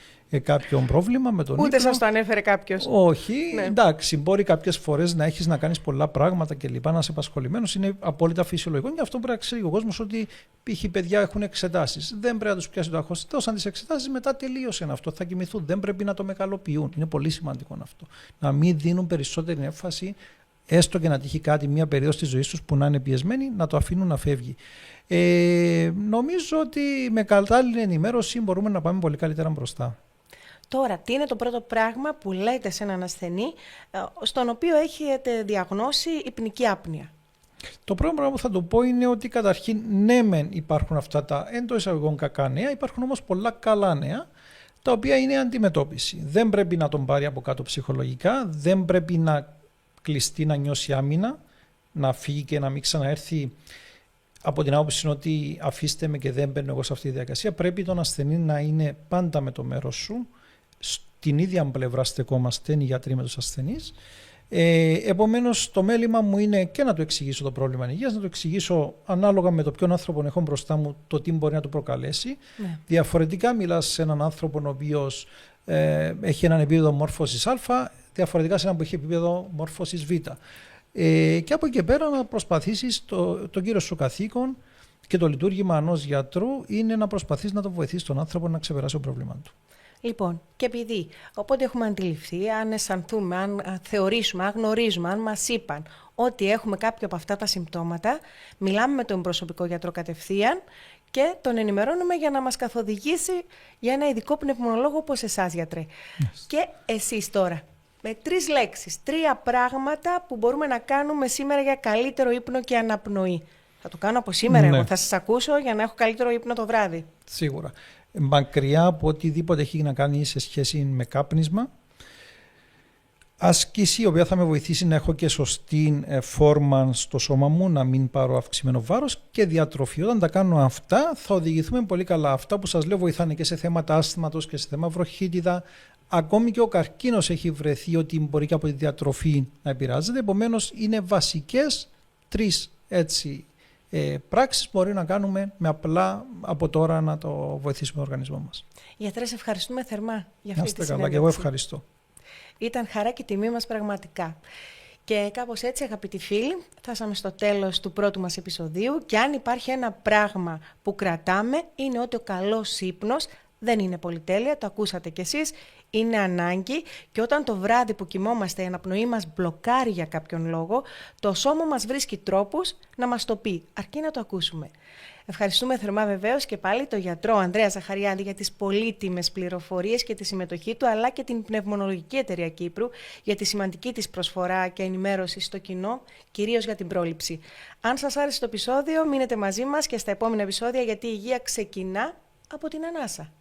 κάποιο πρόβλημα με τον ύπνο. Ούτε σας το ανέφερε κάποιος? Όχι, εντάξει, μπορεί κάποιες φορές να έχεις να κάνεις πολλά πράγματα και λοιπά, να είσαι απασχολημένος, είναι απόλυτα φυσιολογικό και αυτό πρέπει να ξέρει ο κόσμος ότι π.χ. παιδιά έχουν εξετάσεις. Δεν πρέπει να τους πιάσει το άγχος. Δώσαν τις εξετάσεις, μετά τελείωσαν αυτό, θα κοιμηθούν. Δεν πρέπει να το μεγαλοποιούν. Είναι πολύ σημαντικό αυτό. Να μην δίνουν περισσότερη έμφαση, έστω και να τύχει κάτι μια περίοδο της ζωής τους που να είναι πιεσμένοι, να το αφήνουν να φεύγει. Νομίζω ότι με κατάλληλη ενημέρωση μπορούμε να πάμε πολύ καλύτερα μπροστά. Τώρα, τι είναι το πρώτο πράγμα που λέτε σε έναν ασθενή, στον οποίο έχετε διαγνώσει υπνική άπνοια? Το πρώτο πράγμα που θα το πω είναι ότι καταρχήν ναι μεν υπάρχουν αυτά τα εντός εισαγωγικών κακά νέα, υπάρχουν όμως πολλά καλά νέα, τα οποία είναι αντιμετώπιση. Δεν πρέπει να τον πάρει από κάτω ψυχολογικά, δεν πρέπει να κλειστεί, να νιώσει άμυνα, να φύγει και να μην ξαναέρθει από την άποψη ότι αφήστε με και δεν μπαίνω εγώ σε αυτή τη διαδικασία. Πρέπει τον ασθενή να είναι πάντα με το μέρος σου. Στην ίδια πλευρά στεκόμαστε οι γιατροί με τους ασθενείς. Επομένως, το μέλημα μου είναι και να του εξηγήσω το πρόβλημα υγείας, να του εξηγήσω ανάλογα με το ποιον άνθρωπο έχω μπροστά μου το τι μπορεί να του προκαλέσει. Ναι. Διαφορετικά μιλάς σε έναν άνθρωπο ο οποίος έχει έναν επίπεδο μόρφωσης Α, διαφορετικά σε έναν που έχει επίπεδο μόρφωσης Β. Και από εκεί πέρα να προσπαθήσεις το κύριο σου καθήκον και το λειτουργήμα ενός γιατρού είναι να προσπαθείς να το βοηθήσεις τον άνθρωπο να ξεπεράσει το πρόβλημα του. Λοιπόν, και επειδή οπότε έχουμε αντιληφθεί, αν αισθανθούμε, αν θεωρήσουμε, αν γνωρίζουμε, αν μας είπαν ότι έχουμε κάποιο από αυτά τα συμπτώματα, μιλάμε με τον προσωπικό γιατρό κατευθείαν και τον ενημερώνουμε για να μας καθοδηγήσει για ένα ειδικό πνευμονολόγο όπως εσάς, γιατρέ. Και εσείς τώρα, με 3 λέξεις, 3 πράγματα που μπορούμε να κάνουμε σήμερα για καλύτερο ύπνο και αναπνοή. Θα το κάνω από σήμερα, εγώ θα σας ακούσω για να έχω καλύτερο ύπνο το βράδυ. Σίγουρα. Μακριά από οτιδήποτε έχει να κάνει σε σχέση με κάπνισμα. Άσκηση, η οποία θα με βοηθήσει να έχω και σωστή φόρμα στο σώμα μου, να μην πάρω αυξημένο βάρος, και διατροφή. Όταν τα κάνω αυτά, θα οδηγηθούμε πολύ καλά. Αυτά που σας λέω βοηθάνε και σε θέματα άσθηματος και σε θέμα βροχίτιδα. Ακόμη και ο καρκίνος έχει βρεθεί ότι μπορεί και από τη διατροφή να επηρεάζεται. Επομένως, είναι βασικές 3 έτσι πράξεις μπορεί να κάνουμε με απλά από τώρα να το βοηθήσουμε τον οργανισμό μας. Γιατρέ, σε ευχαριστούμε θερμά για αυτή τη συνέντευξη. Καλά, και εγώ ευχαριστώ. Ήταν χαρά και τιμή μας πραγματικά. Και κάπως έτσι, αγαπητοί φίλοι, φτάσαμε στο τέλος του πρώτου μας επεισοδίου και αν υπάρχει ένα πράγμα που κρατάμε είναι ότι ο καλός ύπνος δεν είναι πολυτέλεια, το ακούσατε κι εσείς, είναι ανάγκη και όταν το βράδυ που κοιμόμαστε η αναπνοή μας μπλοκάρει για κάποιον λόγο, το σώμα μας βρίσκει τρόπους να μας το πει, αρκεί να το ακούσουμε. Ευχαριστούμε θερμά βεβαίως και πάλι τον γιατρό Ανδρέα Ζαχαριάδη για τις πολύτιμες πληροφορίες και τη συμμετοχή του, αλλά και την Πνευμονολογική Εταιρεία Κύπρου για τη σημαντική της προσφορά και ενημέρωση στο κοινό, κυρίως για την πρόληψη. Αν σας άρεσε το επεισόδιο, μείνετε μαζί μας και στα επόμενα επεισόδια, γιατί η υγεία ξεκινά από την ανάσα.